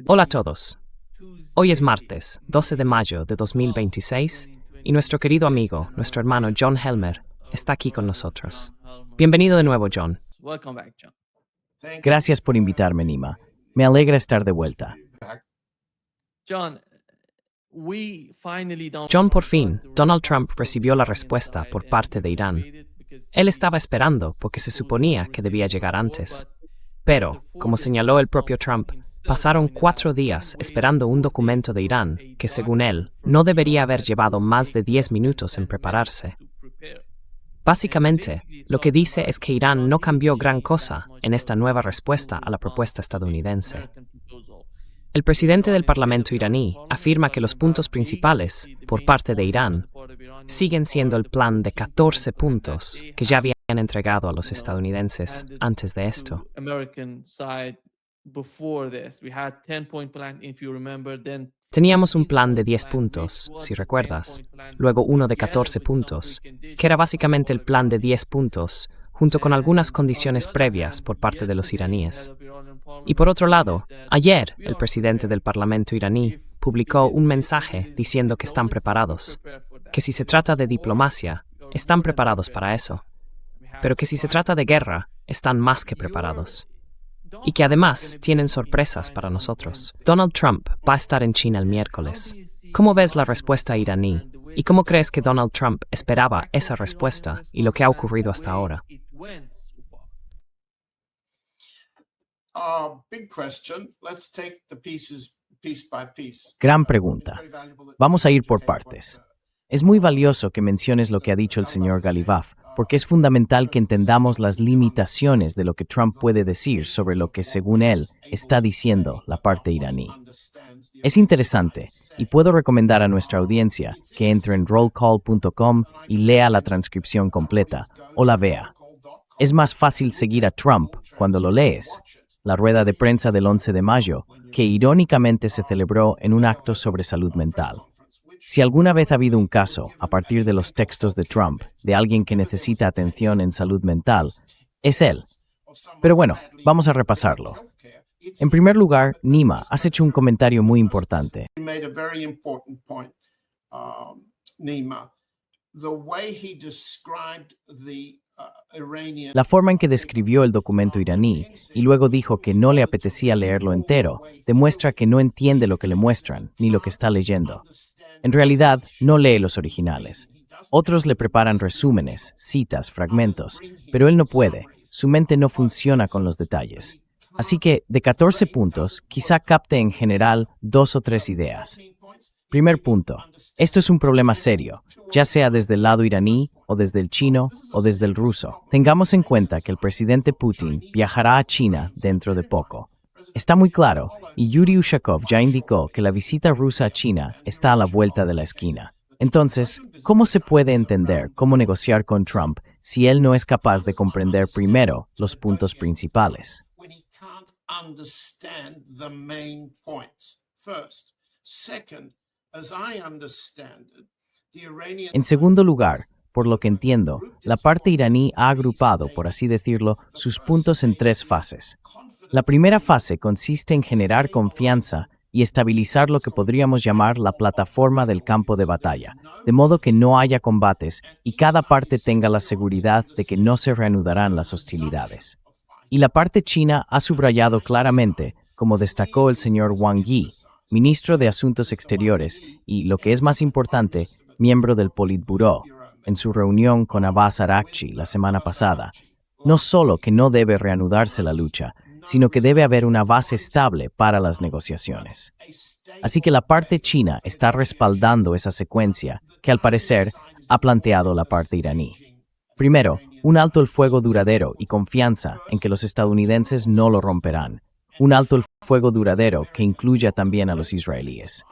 Hola a todos. Hoy es martes, 12 de mayo de 2026, y nuestro querido amigo, nuestro hermano John Helmer, está aquí con nosotros. Bienvenido de nuevo, John. Gracias por invitarme, Nima. Me alegra estar de vuelta. John, por fin, Donald Trump recibió la respuesta por parte de Irán. Él estaba esperando porque se suponía que debía llegar antes. Pero, como señaló el propio Trump, pasaron 4 días esperando un documento de Irán que, según él, no debería haber llevado más de 10 minutos en prepararse. Básicamente, lo que dice es que Irán no cambió gran cosa en esta nueva respuesta a la propuesta estadounidense. El presidente del Parlamento iraní afirma que los puntos principales, por parte de Irán, siguen siendo el plan de 14 puntos que ya habían entregado a los estadounidenses antes de esto. Teníamos un plan de 10 puntos, si recuerdas, luego uno de 14 puntos, que era básicamente el plan de 10 puntos, junto con algunas condiciones previas por parte de los iraníes. Y por otro lado, ayer el presidente del Parlamento iraní publicó un mensaje diciendo que están preparados, que si se trata de diplomacia, están preparados para eso, pero que si se trata de guerra, están más que preparados. Y que además tienen sorpresas para nosotros. Donald Trump va a estar en China el miércoles. ¿Cómo ves la respuesta iraní? ¿Y cómo crees que Donald Trump esperaba esa respuesta y lo que ha ocurrido hasta ahora? Gran pregunta. Vamos a ir por partes. Es muy valioso que menciones lo que ha dicho el señor Galibaf, porque es fundamental que entendamos las limitaciones de lo que Trump puede decir sobre lo que, según él, está diciendo la parte iraní. Es interesante, y puedo recomendar a nuestra audiencia que entre en rollcall.com y lea la transcripción completa, o la vea. Es más fácil seguir a Trump cuando lo lees. La rueda de prensa del 11 de mayo, que irónicamente se celebró en un acto sobre salud mental. Si alguna vez ha habido un caso, a partir de los textos de Trump, de alguien que necesita atención en salud mental, es él. Pero bueno, vamos a repasarlo. En primer lugar, Nima, has hecho un comentario muy importante. La forma en que describió el documento iraní y luego dijo que no le apetecía leerlo entero, demuestra que no entiende lo que le muestran, ni lo que está leyendo. En realidad, no lee los originales. Otros le preparan resúmenes, citas, fragmentos, pero él no puede. Su mente no funciona con los detalles. Así que, de 14 puntos, quizá capte en general 2 o 3 ideas. Primer punto. Esto es un problema serio, ya sea desde el lado iraní, o desde el chino, o desde el ruso. Tengamos en cuenta que el presidente Putin viajará a China dentro de poco. Está muy claro, y Yuri Ushakov ya indicó que la visita rusa a China está a la vuelta de la esquina. Entonces, ¿cómo se puede entender cómo negociar con Trump si él no es capaz de comprender primero los puntos principales? En segundo lugar, por lo que entiendo, la parte iraní ha agrupado, por así decirlo, sus puntos en 3 fases. La primera fase consiste en generar confianza y estabilizar lo que podríamos llamar la plataforma del campo de batalla, de modo que no haya combates y cada parte tenga la seguridad de que no se reanudarán las hostilidades. Y la parte china ha subrayado claramente, como destacó el señor Wang Yi, ministro de Asuntos Exteriores y, lo que es más importante, miembro del Politburó, en su reunión con Abbas Araghchi la semana pasada, no solo que no debe reanudarse la lucha, sino que debe haber una base estable para las negociaciones. Así que la parte china está respaldando esa secuencia que, al parecer, ha planteado la parte iraní. Primero, un alto el fuego duradero y confianza en que los estadounidenses no lo romperán. Un alto el fuego duradero que incluya también a los israelíes.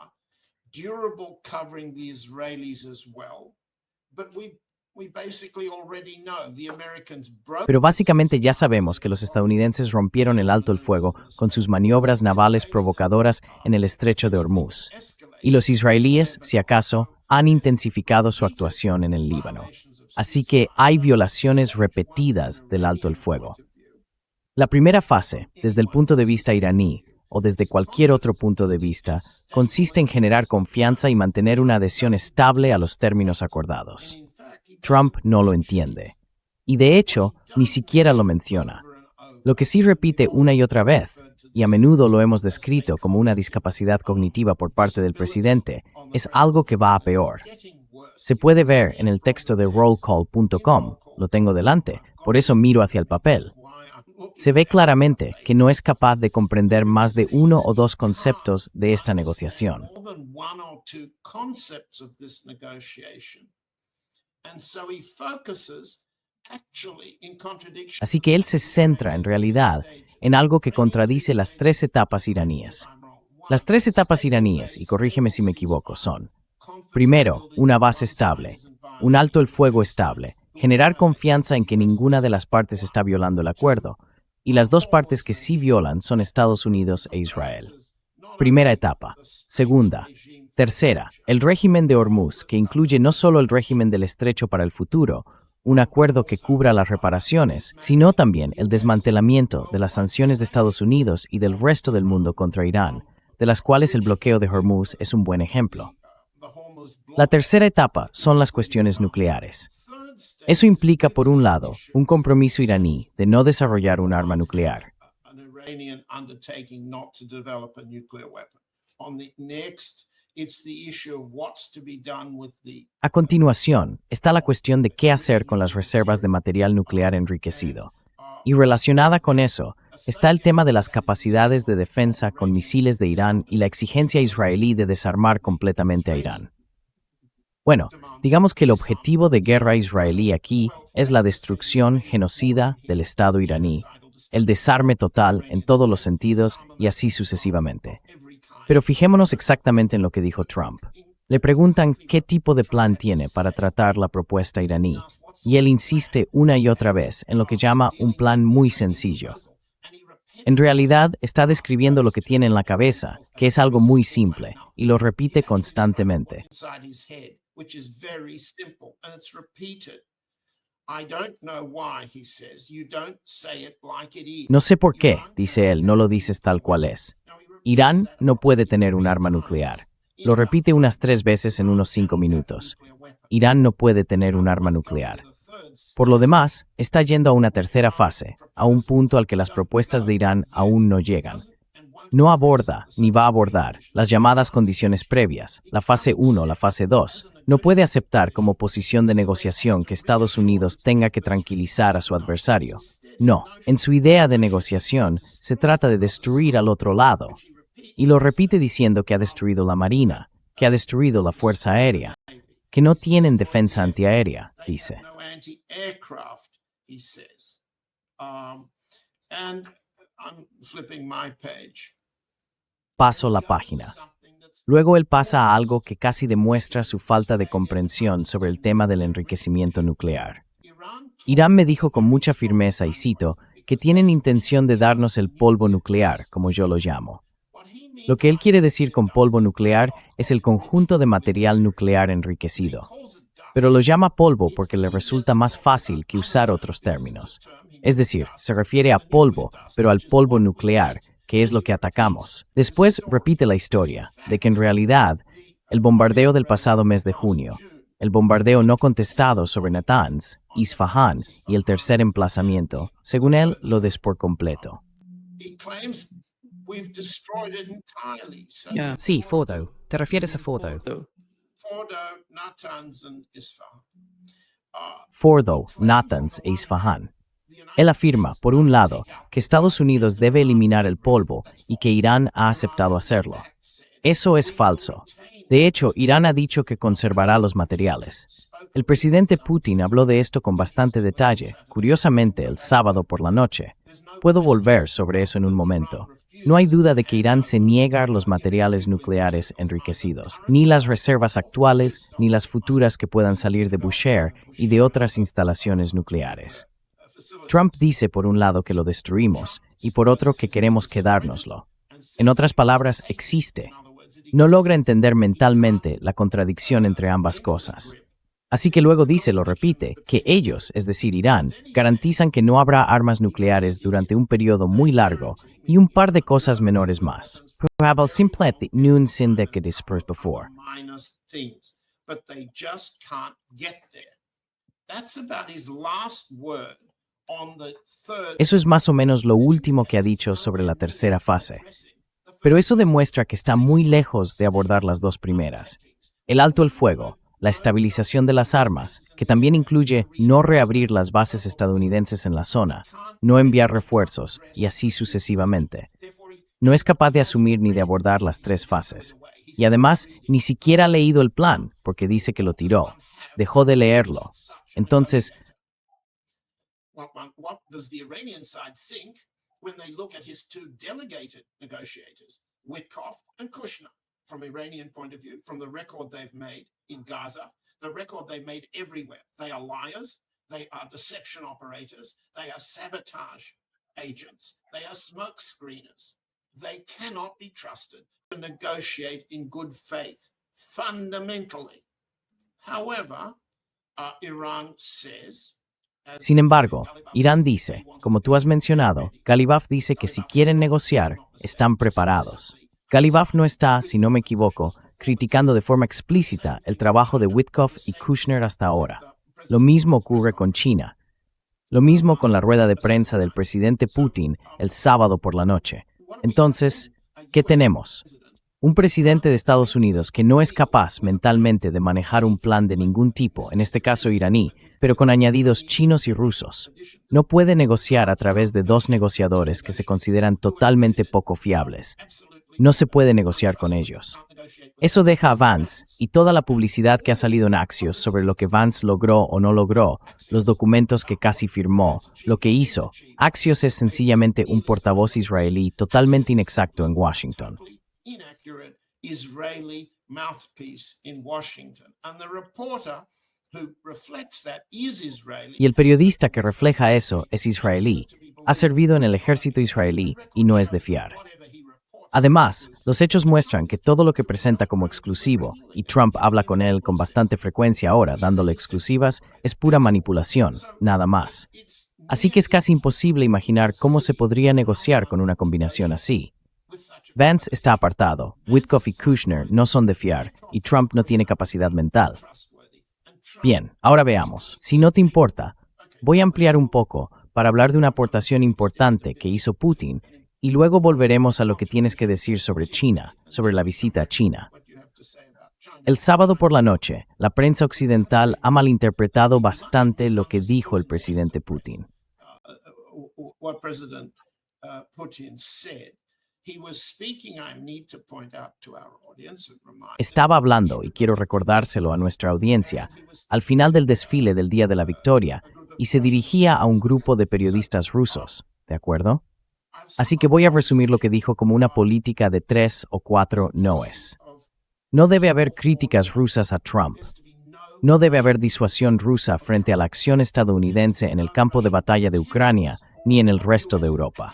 Pero básicamente ya sabemos que los estadounidenses rompieron el alto el fuego con sus maniobras navales provocadoras en el estrecho de Hormuz. Y los israelíes, si acaso, han intensificado su actuación en el Líbano. Así que hay violaciones repetidas del alto el fuego. La primera fase, desde el punto de vista iraní, o desde cualquier otro punto de vista, consiste en generar confianza y mantener una adhesión estable a los términos acordados. Trump no lo entiende. Y de hecho, ni siquiera lo menciona. Lo que sí repite una y otra vez, y a menudo lo hemos descrito como una discapacidad cognitiva por parte del presidente, es algo que va a peor. Se puede ver en el texto de rollcall.com, lo tengo delante, por eso miro hacia el papel. Se ve claramente que no es capaz de comprender más de uno o dos conceptos de esta negociación. Así que él se centra, en realidad, en algo que contradice las tres etapas iraníes. Las tres etapas iraníes, y corrígeme si me equivoco, son: primero, una base estable, un alto el fuego estable, generar confianza en que ninguna de las partes está violando el acuerdo, y las dos partes que sí violan son Estados Unidos e Israel. Primera etapa. Segunda. Tercera, el régimen de Hormuz, que incluye no solo el régimen del estrecho para el futuro, un acuerdo que cubra las reparaciones, sino también el desmantelamiento de las sanciones de Estados Unidos y del resto del mundo contra Irán, de las cuales el bloqueo de Hormuz es un buen ejemplo. La tercera etapa son las cuestiones nucleares. Eso implica, por un lado, un compromiso iraní de no desarrollar un arma nuclear. A continuación, está la cuestión de qué hacer con las reservas de material nuclear enriquecido. Y relacionada con eso, está el tema de las capacidades de defensa con misiles de Irán y la exigencia israelí de desarmar completamente a Irán. Bueno, digamos que el objetivo de guerra israelí aquí es la destrucción genocida del Estado iraní, el desarme total en todos los sentidos y así sucesivamente. Pero fijémonos exactamente en lo que dijo Trump. Le preguntan qué tipo de plan tiene para tratar la propuesta iraní, y él insiste una y otra vez en lo que llama un plan muy sencillo. En realidad, está describiendo lo que tiene en la cabeza, que es algo muy simple, y lo repite constantemente. No sé por qué, dice él, no lo dices tal cual es. Irán no puede tener un arma nuclear. Lo repite unas 3 veces en unos 5 minutos. Irán no puede tener un arma nuclear. Por lo demás, está yendo a una tercera fase, a un punto al que las propuestas de Irán aún no llegan. No aborda, ni va a abordar, las llamadas condiciones previas, la fase 1, la fase 2. No puede aceptar como posición de negociación que Estados Unidos tenga que tranquilizar a su adversario. No, en su idea de negociación, se trata de destruir al otro lado. Y lo repite diciendo que ha destruido la Marina, que ha destruido la Fuerza Aérea, que no tienen defensa antiaérea, dice. Paso la página. Luego él pasa a algo que casi demuestra su falta de comprensión sobre el tema del enriquecimiento nuclear. Irán me dijo con mucha firmeza, y cito, que tienen intención de darnos el polvo nuclear, como yo lo llamo. Lo que él quiere decir con polvo nuclear es el conjunto de material nuclear enriquecido. Pero lo llama polvo porque le resulta más fácil que usar otros términos. Es decir, se refiere a polvo, pero al polvo nuclear, que es lo que atacamos. Después repite la historia de que en realidad el bombardeo del pasado mes de junio, el bombardeo no contestado sobre Natanz, Isfahán y el tercer emplazamiento, según él, lo des por completo. Sí, Fordo. ¿Te refieres a Fordo? Fordo, Natanz e Isfahán. Él afirma, por un lado, que Estados Unidos debe eliminar el polvo y que Irán ha aceptado hacerlo. Eso es falso. De hecho, Irán ha dicho que conservará los materiales. El presidente Putin habló de esto con bastante detalle, curiosamente, el sábado por la noche. Puedo volver sobre eso en un momento. No hay duda de que Irán se niega a los materiales nucleares enriquecidos, ni las reservas actuales, ni las futuras que puedan salir de Bushehr y de otras instalaciones nucleares. Trump dice por un lado que lo destruimos y por otro que queremos quedárnoslo. En otras palabras, existe. No logra entender mentalmente la contradicción entre ambas cosas. Así que luego dice, lo repite, que ellos, es decir, Irán, garantizan que no habrá armas nucleares durante un periodo muy largo y un par de cosas menores más. Probable simplemente noon sin de que después before. Eso es más o menos lo último que ha dicho sobre la tercera fase. Pero eso demuestra que está muy lejos de abordar las dos primeras. El alto el fuego, la estabilización de las armas, que también incluye no reabrir las bases estadounidenses en la zona, no enviar refuerzos y así sucesivamente. No es capaz de asumir ni de abordar las tres fases. Y además, ni siquiera ha leído el plan, porque dice que lo tiró. Dejó de leerlo. Entonces, what does the Iranian side think when they look at his two delegated negotiators, Witkoff and Kushner, from Iranian point of view, from the record they've made in Gaza, the record they've made everywhere? They are liars, they are deception operators, they are sabotage agents, they are smoke screeners. They cannot be trusted to negotiate in good faith, fundamentally. However, Iran says. Sin embargo, Irán dice, como tú has mencionado, Ghalibaf dice que si quieren negociar, están preparados. Ghalibaf no está, si no me equivoco, criticando de forma explícita el trabajo de Witkoff y Kushner hasta ahora. Lo mismo ocurre con China. Lo mismo con la rueda de prensa del presidente Putin el sábado por la noche. Entonces, ¿qué tenemos? Un presidente de Estados Unidos que no es capaz mentalmente de manejar un plan de ningún tipo, en este caso iraní, pero con añadidos chinos y rusos. No puede negociar a través de dos negociadores que se consideran totalmente poco fiables. No se puede negociar con ellos. Eso deja a Vance y toda la publicidad que ha salido en Axios sobre lo que Vance logró o no logró, los documentos que casi firmó, lo que hizo. Axios es sencillamente un portavoz israelí totalmente inexacto en Washington. Inaccurate Israeli mouthpiece in Washington. And the reporter who reflects that is Israeli. Y el periodista que refleja eso es israelí. Ha servido en el ejército israelí y no es de fiar. Además, los hechos muestran que todo lo que presenta como exclusivo, y Trump habla con él con bastante frecuencia ahora dándole exclusivas, es pura manipulación, nada más. Así que es casi imposible imaginar cómo se podría negociar con una combinación así. Vance está apartado, Witkoff y Kushner no son de fiar, y Trump no tiene capacidad mental. Bien, ahora veamos. Si no te importa, voy a ampliar un poco para hablar de una aportación importante que hizo Putin, y luego volveremos a lo que tienes que decir sobre China, sobre la visita a China. El sábado por la noche, la prensa occidental ha malinterpretado bastante lo que dijo el presidente Putin. Estaba hablando, y quiero recordárselo a nuestra audiencia, al final del desfile del Día de la Victoria, y se dirigía a un grupo de periodistas rusos, ¿de acuerdo? Así que voy a resumir lo que dijo como una política de 3 o 4 noes. No debe haber críticas rusas a Trump. No debe haber disuasión rusa frente a la acción estadounidense en el campo de batalla de Ucrania ni en el resto de Europa.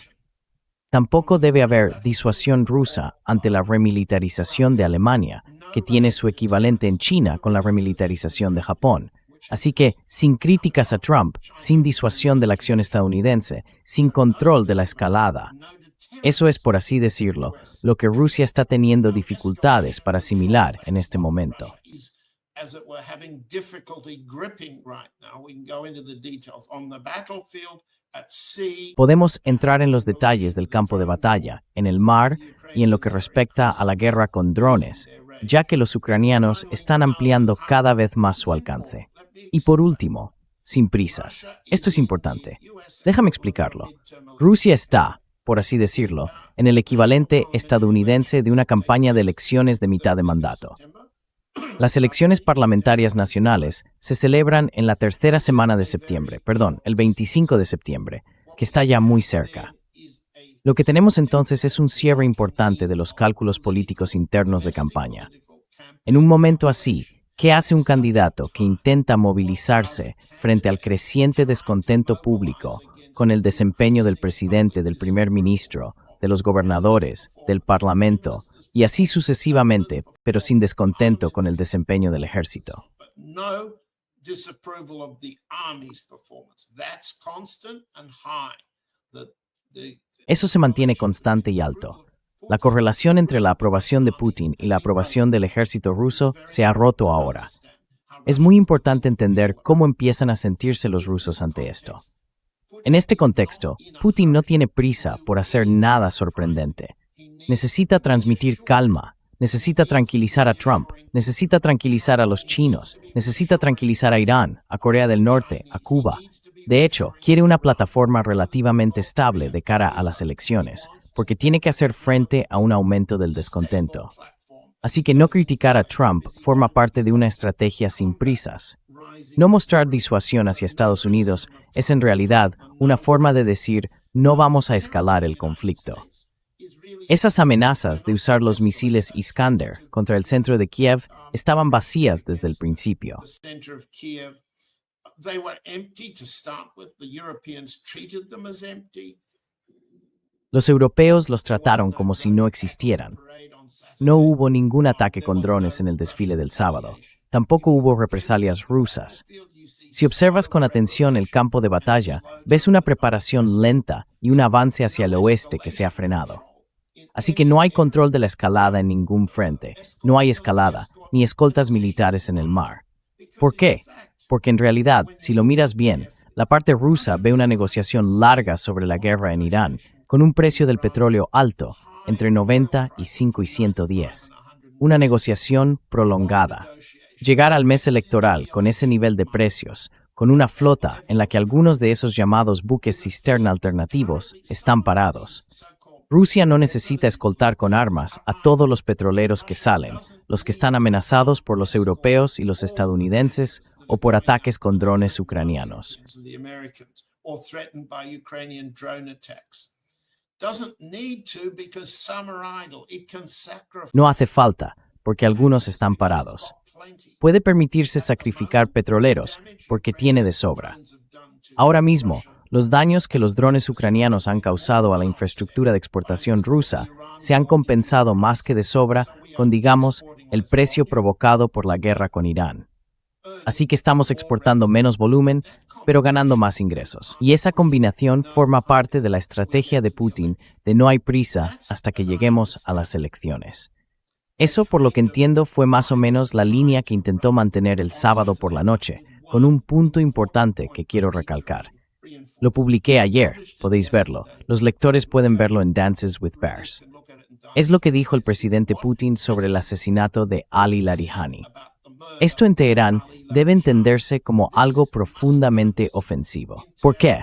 Tampoco debe haber disuasión rusa ante la remilitarización de Alemania, que tiene su equivalente en China con la remilitarización de Japón. Así que, sin críticas a Trump, sin disuasión de la acción estadounidense, sin control de la escalada. Eso es, por así decirlo, lo que Rusia está teniendo dificultades para asimilar en este momento. Podemos entrar en los detalles del campo de batalla, en el mar y en lo que respecta a la guerra con drones, ya que los ucranianos están ampliando cada vez más su alcance. Y por último, sin prisas. Esto es importante. Déjame explicarlo. Rusia está, por así decirlo, en el equivalente estadounidense de una campaña de elecciones de mitad de mandato. Las elecciones parlamentarias nacionales se celebran en la tercera semana de septiembre, el 25 de septiembre, que está ya muy cerca. Lo que tenemos entonces es un cierre importante de los cálculos políticos internos de campaña. En un momento así, ¿qué hace un candidato que intenta movilizarse frente al creciente descontento público con el desempeño del presidente, del primer ministro, de los gobernadores, del parlamento, y así sucesivamente, pero sin descontento con el desempeño del ejército? disapproval of the army's performance. That's constant and high. Eso se mantiene constante y alto. La correlación entre la aprobación de Putin y la aprobación del ejército ruso se ha roto ahora. Es muy importante entender cómo empiezan a sentirse los rusos ante esto. En este contexto, Putin no tiene prisa por hacer nada sorprendente. Necesita transmitir calma, necesita tranquilizar a Trump, necesita tranquilizar a los chinos, necesita tranquilizar a Irán, a Corea del Norte, a Cuba. De hecho, quiere una plataforma relativamente estable de cara a las elecciones, porque tiene que hacer frente a un aumento del descontento. Así que no criticar a Trump forma parte de una estrategia sin prisas. No mostrar disuasión hacia Estados Unidos es en realidad una forma de decir no vamos a escalar el conflicto. Esas amenazas de usar los misiles Iskander contra el centro de Kiev estaban vacías desde el principio. They were empty to start with. The Europeans treated them as empty. Los europeos los trataron como si no existieran. No hubo ningún ataque con drones en el desfile del sábado. Tampoco hubo represalias rusas. Si observas con atención el campo de batalla, ves una preparación lenta y un avance hacia el oeste que se ha frenado. Así que no hay control de la escalada en ningún frente. No hay escalada, ni escoltas militares en el mar. ¿Por qué? Porque en realidad, si lo miras bien, la parte rusa ve una negociación larga sobre la guerra en Irán, con un precio del petróleo alto, entre 90 y 5 y 110. Una negociación prolongada. Llegar al mes electoral con ese nivel de precios, con una flota en la que algunos de esos llamados buques cisterna alternativos están parados. Rusia no necesita escoltar con armas a todos los petroleros que salen, los que están amenazados por los europeos y los estadounidenses o por ataques con drones ucranianos. No hace falta, porque algunos están parados. Puede permitirse sacrificar petroleros, porque tiene de sobra. Ahora mismo, los daños que los drones ucranianos han causado a la infraestructura de exportación rusa se han compensado más que de sobra con, digamos, el precio provocado por la guerra con Irán. Así que estamos exportando menos volumen, pero ganando más ingresos. Y esa combinación forma parte de la estrategia de Putin de no hay prisa hasta que lleguemos a las elecciones. Eso, por lo que entiendo, fue más o menos la línea que intentó mantener el sábado por la noche, con un punto importante que quiero recalcar. Lo publiqué ayer, podéis verlo. Los lectores pueden verlo en Dances with Bears. Es lo que dijo el presidente Putin sobre el asesinato de Ali Larijani. Esto en Teherán debe entenderse como algo profundamente ofensivo. ¿Por qué?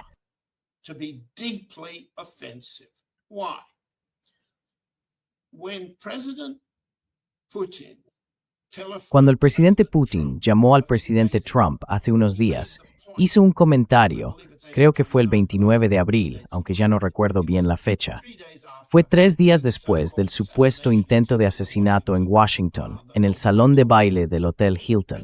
Cuando el presidente Putin llamó al presidente Trump hace unos días, hizo un comentario, creo que fue el 29 de abril, aunque ya no recuerdo bien la fecha. Fue 3 días después del supuesto intento de asesinato en Washington, en el salón de baile del Hotel Hilton.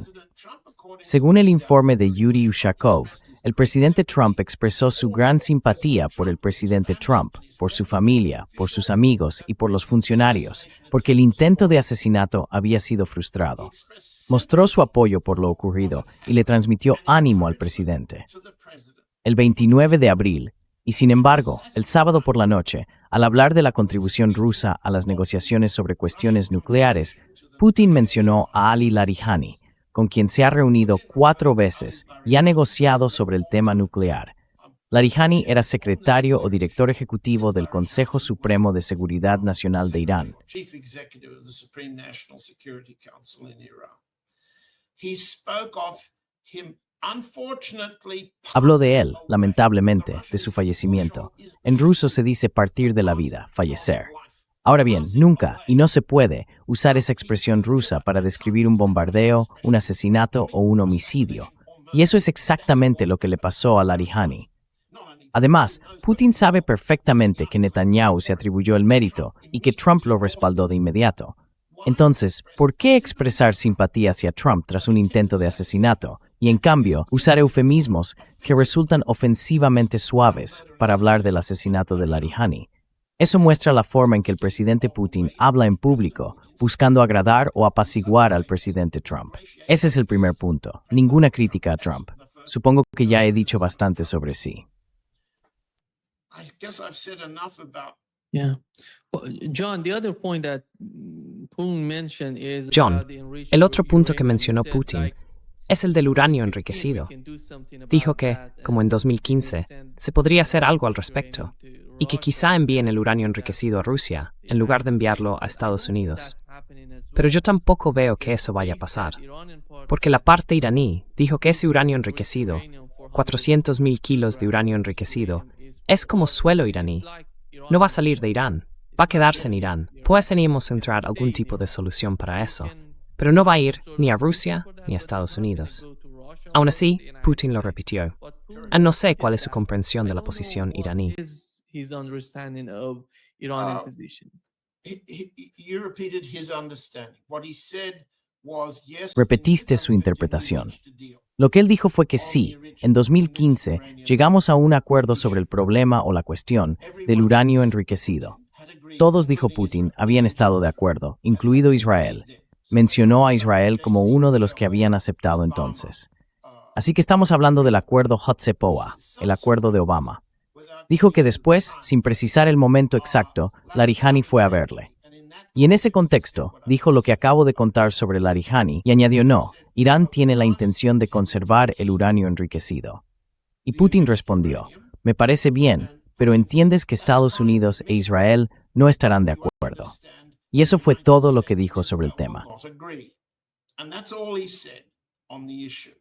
Según el informe de Yuri Ushakov, el presidente Trump expresó su gran simpatía por el presidente Trump, por su familia, por sus amigos y por los funcionarios, porque el intento de asesinato había sido frustrado. Mostró su apoyo por lo ocurrido y le transmitió ánimo al presidente. El 29 de abril, y sin embargo, el sábado por la noche, al hablar de la contribución rusa a las negociaciones sobre cuestiones nucleares, Putin mencionó a Ali Larijani, con quien se ha reunido 4 veces y ha negociado sobre el tema nuclear. Larijani era secretario o director ejecutivo del Consejo Supremo de Seguridad Nacional de Irán. Habló de él, lamentablemente, de su fallecimiento. En ruso se dice partir de la vida, fallecer. Ahora bien, nunca, y no se puede, usar esa expresión rusa para describir un bombardeo, un asesinato o un homicidio. Y eso es exactamente lo que le pasó a Larijani. Además, Putin sabe perfectamente que Netanyahu se atribuyó el mérito y que Trump lo respaldó de inmediato. Entonces, ¿por qué expresar simpatía hacia Trump tras un intento de asesinato y, en cambio, usar eufemismos que resultan ofensivamente suaves para hablar del asesinato de Larijani? Eso muestra la forma en que el presidente Putin habla en público, buscando agradar o apaciguar al presidente Trump. Ese es el primer punto. Ninguna crítica a Trump. Supongo que ya he dicho bastante sobre sí. I guess I've said enough about Yeah. Well, John, the other point that Putin mentioned is John, about the enrichment el of otro punto que uranium. He mencionó said, Putin like, es el del uranio if we enriquecido. can do something about Dijo que, that, como en 2015, se podría hacer algo al respecto, y que quizá envíen el uranio enriquecido a Rusia, en lugar de enviarlo a Estados Unidos. Pero yo tampoco veo que eso vaya a pasar, porque la parte iraní dijo que ese uranio enriquecido, 400.000 kilos de uranio enriquecido, es como suelo iraní. No va a salir de Irán, va a quedarse en Irán. Pues teníamos que encontrar algún tipo de solución para eso, pero no va a ir ni a Rusia ni a Estados Unidos. Aún así, Putin lo repitió. No sé cuál es su comprensión de la posición iraní. His understanding of Iranian position. you repeated his understanding. What he said was yes. Repetiste su interpretación. Lo que él dijo fue que sí, en 2015 llegamos a un acuerdo sobre el problema o la cuestión del uranio enriquecido. Todos, dijo Putin, habían estado de acuerdo, incluido Israel. Mencionó a Israel como uno de los que habían aceptado entonces. Así que estamos hablando del acuerdo Hotzepoa, el acuerdo de Obama. Dijo que después, sin precisar el momento exacto, Larijani fue a verle. Y en ese contexto, dijo lo que acabo de contar sobre Larijani y añadió no, Irán tiene la intención de conservar el uranio enriquecido. Y Putin respondió, me parece bien, pero entiendes que Estados Unidos e Israel no estarán de acuerdo. Y eso fue todo lo que dijo sobre el tema. And that's all he said on the issue.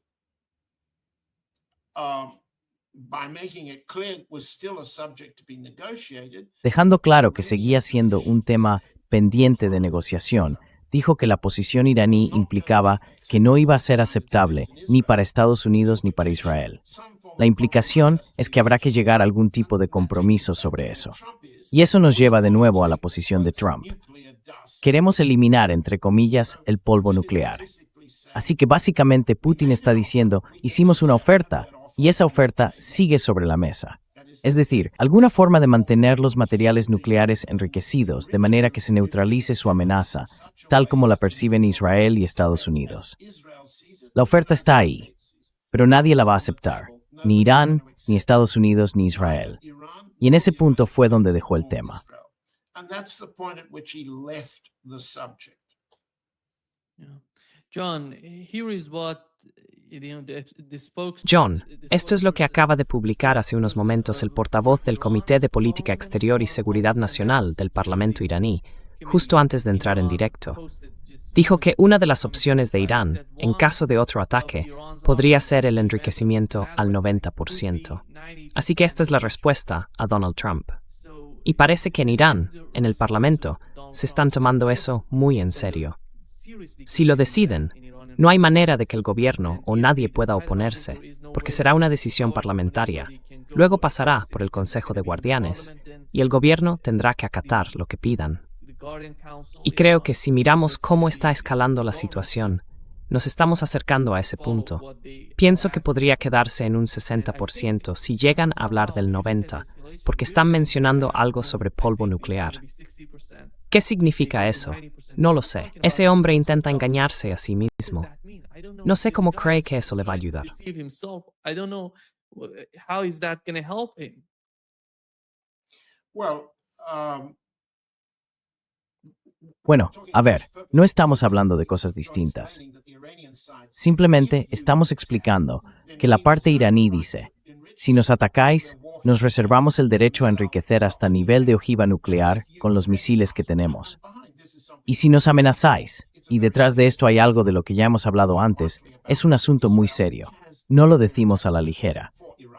By making it clear it was still a subject to be negotiated. Dejando claro que seguía siendo un tema pendiente de negociación, dijo que la posición iraní implicaba que no iba a ser aceptable ni para Estados Unidos ni para Israel. La implicación es que habrá que llegar a algún tipo de compromiso sobre eso. Y eso nos lleva de nuevo a la posición de Trump. Queremos eliminar, entre comillas, el polvo nuclear. Así que básicamente Putin está diciendo, hicimos una oferta, y esa oferta sigue sobre la mesa. Es decir, alguna forma de mantener los materiales nucleares enriquecidos de manera que se neutralice su amenaza, tal como la perciben Israel y Estados Unidos. La oferta está ahí, pero nadie la va a aceptar, ni Irán, ni Estados Unidos, ni Israel. Y en ese punto fue donde dejó el tema. And that's the point at which he left the subject. Yeah. John, here is what the John, esto es lo que acaba de publicar hace unos momentos el portavoz del Comité de Política Exterior y Seguridad Nacional del Parlamento iraní, justo antes de entrar en directo. Dijo que una de las opciones de Irán, en caso de otro ataque, podría ser el enriquecimiento al 90%. Así que esta es la respuesta a Donald Trump. Y parece que en Irán, en el Parlamento, se están tomando eso muy en serio. Si lo deciden, no hay manera de que el gobierno o nadie pueda oponerse, porque será una decisión parlamentaria. Luego pasará por el Consejo de Guardianes, y el gobierno tendrá que acatar lo que pidan. Y creo que si miramos cómo está escalando la situación, nos estamos acercando a ese punto. Pienso que podría quedarse en un 60% si llegan a hablar del 90%, porque están mencionando algo sobre polvo nuclear. ¿Qué significa eso? No lo sé. Ese hombre intenta engañarse a sí mismo. No sé cómo cree que eso le va a ayudar. Well, Bueno, a ver, no estamos hablando de cosas distintas. Simplemente estamos explicando que la parte iraní dice, si nos atacáis, nos reservamos el derecho a enriquecer hasta nivel de ojiva nuclear con los misiles que tenemos. Y si nos amenazáis, y detrás de esto hay algo de lo que ya hemos hablado antes, es un asunto muy serio. No lo decimos a la ligera.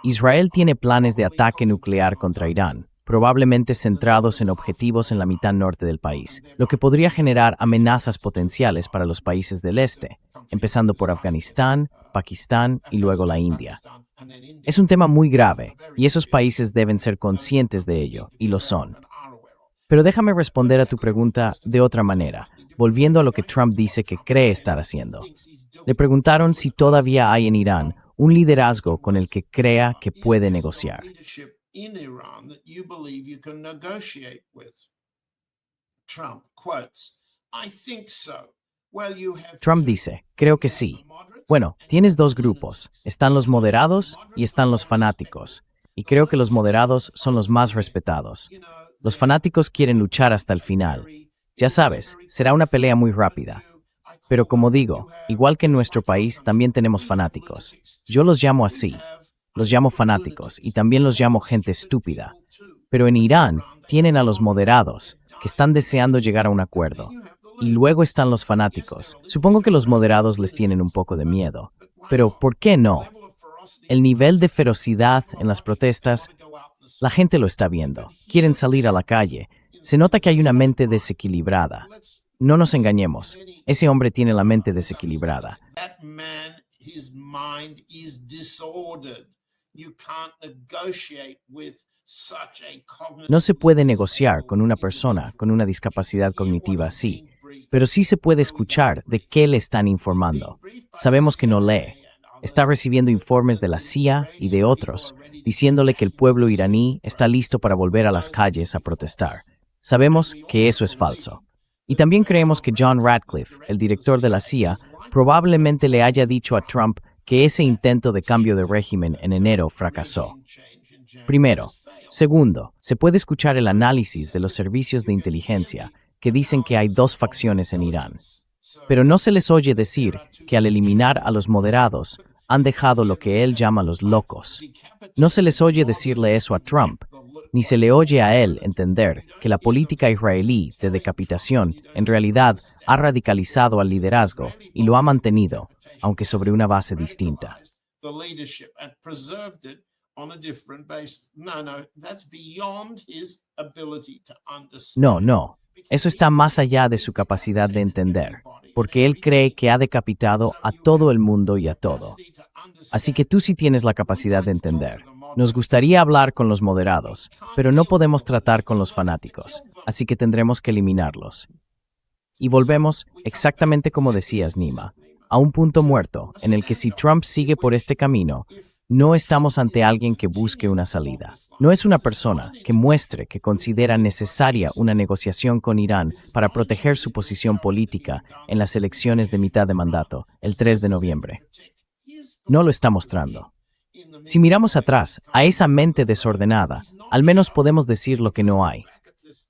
Israel tiene planes de ataque nuclear contra Irán, probablemente centrados en objetivos en la mitad norte del país, lo que podría generar amenazas potenciales para los países del este, empezando por Afganistán, Pakistán y luego la India. Es un tema muy grave, y esos países deben ser conscientes de ello, y lo son. Pero déjame responder a tu pregunta de otra manera, volviendo a lo que Trump dice que cree estar haciendo. Le preguntaron si todavía hay en Irán un liderazgo con el que crea que puede negociar. in Iran that you believe you can negotiate with? Trump quotes, I think so. Well, you have Trump two. dice, creo que sí. Bueno, tienes dos grupos. Están los moderados y están los fanáticos. Y creo que los moderados son los más respetados. Los fanáticos quieren luchar hasta el final. Ya sabes, será una pelea muy rápida. Pero como digo, igual que en nuestro país, también tenemos fanáticos. Yo los llamo así. Los llamo fanáticos y también los llamo gente estúpida. Pero en Irán tienen a los moderados, que están deseando llegar a un acuerdo. Y luego están los fanáticos. Supongo que los moderados les tienen un poco de miedo. Pero, ¿por qué no? El nivel de ferocidad en las protestas, la gente lo está viendo. Quieren salir a la calle. Se nota que hay una mente desequilibrada. No nos engañemos. Ese hombre tiene la mente desequilibrada. That man, his mind is disordered. You can't negotiate with such a cognitive. No se puede negociar con una persona con una discapacidad cognitiva así, pero sí se puede escuchar de qué le están informando. Sabemos que no lee. Está recibiendo informes de la CIA y de otros, diciéndole que el pueblo iraní está listo para volver a las calles a protestar. Sabemos que eso es falso. Y también creemos que John Ratcliffe, el director de la CIA, probablemente le haya dicho a Trump que ese intento de cambio de régimen en enero fracasó. Primero. Segundo, se puede escuchar el análisis de los servicios de inteligencia que dicen que hay dos facciones en Irán. Pero no se les oye decir que al eliminar a los moderados han dejado lo que él llama los locos. No se les oye decirle eso a Trump, ni se le oye a él entender que la política israelí de decapitación en realidad ha radicalizado al liderazgo y lo ha mantenido, aunque sobre una base distinta. The leadership and preserved it on a different basis. No, that's beyond his ability to understand. No, eso está más allá de su capacidad de entender, porque él cree que ha decapitado a todo el mundo y a todo. Así que tú sí tienes la capacidad de entender. Nos gustaría hablar con los moderados, pero no podemos tratar con los fanáticos, así que tendremos que eliminarlos. Y volvemos, exactamente como decías, Nima, a un punto muerto en el que si Trump sigue por este camino, no estamos ante alguien que busque una salida. No es una persona que muestre que considera necesaria una negociación con Irán para proteger su posición política en las elecciones de mitad de mandato, el 3 de noviembre. No lo está mostrando. Si miramos atrás a esa mente desordenada, al menos podemos decir lo que no hay.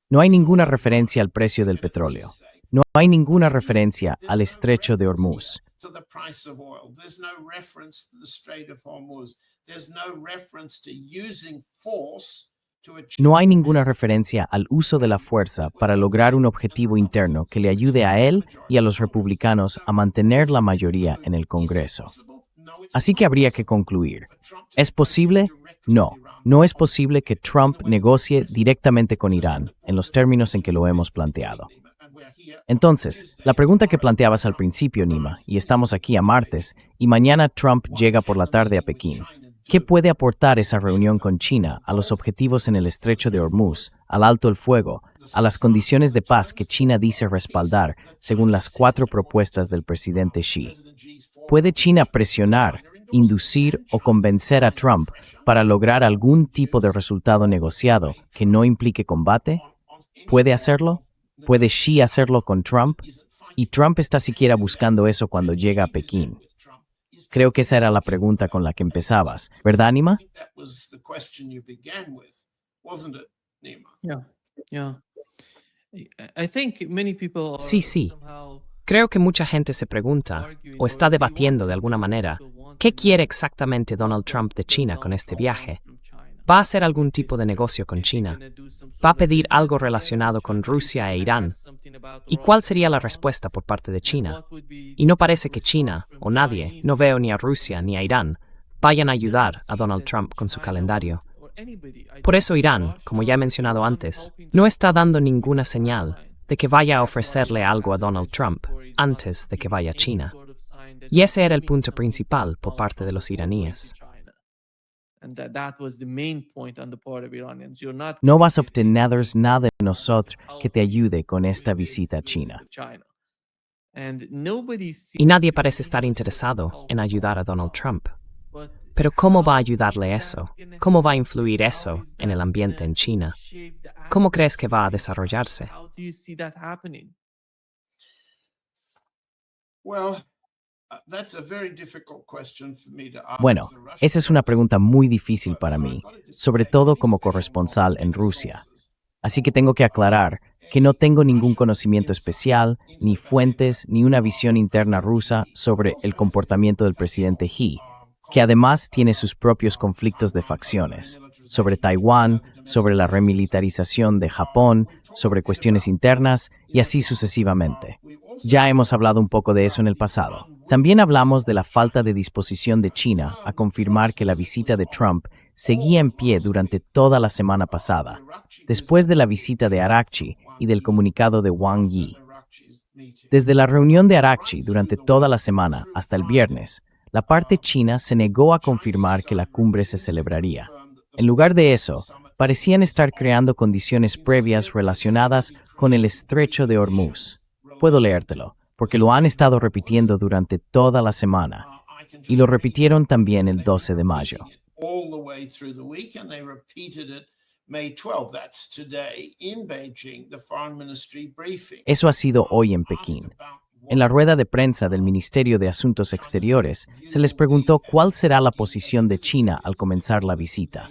No hay ninguna referencia al precio del petróleo. No hay ninguna referencia al estrecho de Hormuz. To the price of oil. There's no reference to the Strait of Hormuz. There's no reference to using force to achieve. No hay ninguna referencia al uso de la fuerza para lograr un objetivo interno que le ayude a él y a los republicanos a mantener la mayoría en el Congreso. Así que habría que concluir. ¿Es posible? No. No es posible que Trump negocie directamente con Irán en los términos en que lo hemos planteado. Entonces, la pregunta que planteabas al principio, Nima, y estamos aquí a martes, y mañana Trump llega por la tarde a Pekín. ¿Qué puede aportar esa reunión con China a los objetivos en el estrecho de Hormuz, al alto el fuego, a las condiciones de paz que China dice respaldar según las 4 propuestas del presidente Xi? ¿Puede China presionar, inducir o convencer a Trump para lograr algún tipo de resultado negociado que no implique combate? ¿Puede hacerlo? ¿Puede Xi hacerlo con Trump? Y Trump está siquiera buscando eso cuando llega a Pekín. Creo que esa era la pregunta con la que empezabas, ¿verdad, Nima? That was the question you began with, wasn't it, Nima? Yeah. I think many people are Sí. somehow Creo que mucha gente se pregunta, o está debatiendo de alguna manera, ¿qué quiere exactamente Donald Trump de China con este viaje? ¿Va a hacer algún tipo de negocio con China? ¿Va a pedir algo relacionado con Rusia e Irán? ¿Y cuál sería la respuesta por parte de China? Y no parece que China, o nadie, no veo ni a Rusia ni a Irán, vayan a ayudar a Donald Trump con su calendario. Por eso Irán, como ya he mencionado antes, no está dando ninguna señal de que vaya a ofrecerle algo a Donald Trump antes de que vaya a China. Y ese era el punto principal por parte de los iraníes. No vas a obtener nada de nosotros que te ayude con esta visita a China. Y nadie parece estar interesado en ayudar a Donald Trump. Pero ¿cómo va a ayudarle eso? ¿Cómo va a influir eso en el ambiente en China? ¿Cómo crees que va a desarrollarse? How do you see that happening? Well, that's a very difficult question for me to ask Bueno, as a Russian. esa es una pregunta muy difícil para mí, sobre todo como corresponsal en Rusia. Así que tengo que aclarar que no tengo ningún conocimiento especial, ni fuentes, ni una visión interna rusa sobre el comportamiento del presidente Xi, que además tiene sus propios conflictos de facciones, sobre Taiwán, sobre la remilitarización de Japón, sobre cuestiones internas y así sucesivamente. Ya hemos hablado un poco de eso en el pasado. También hablamos de la falta de disposición de China a confirmar que la visita de Trump seguía en pie durante toda la semana pasada, después de la visita de Arakchi y del comunicado de Wang Yi. Desde la reunión de Arakchi durante toda la semana hasta el viernes, la parte china se negó a confirmar que la cumbre se celebraría. En lugar de eso, parecían estar creando condiciones previas relacionadas con el estrecho de Hormuz. Puedo leértelo, porque lo han estado repitiendo durante toda la semana, y lo repitieron también el 12 de mayo. All the way through the week, and they repeated it May 12th. That's today in Beijing, the Foreign Ministry briefing. Eso ha sido hoy en Pekín. En la rueda de prensa del Ministerio de Asuntos Exteriores, se les preguntó cuál será la posición de China al comenzar la visita.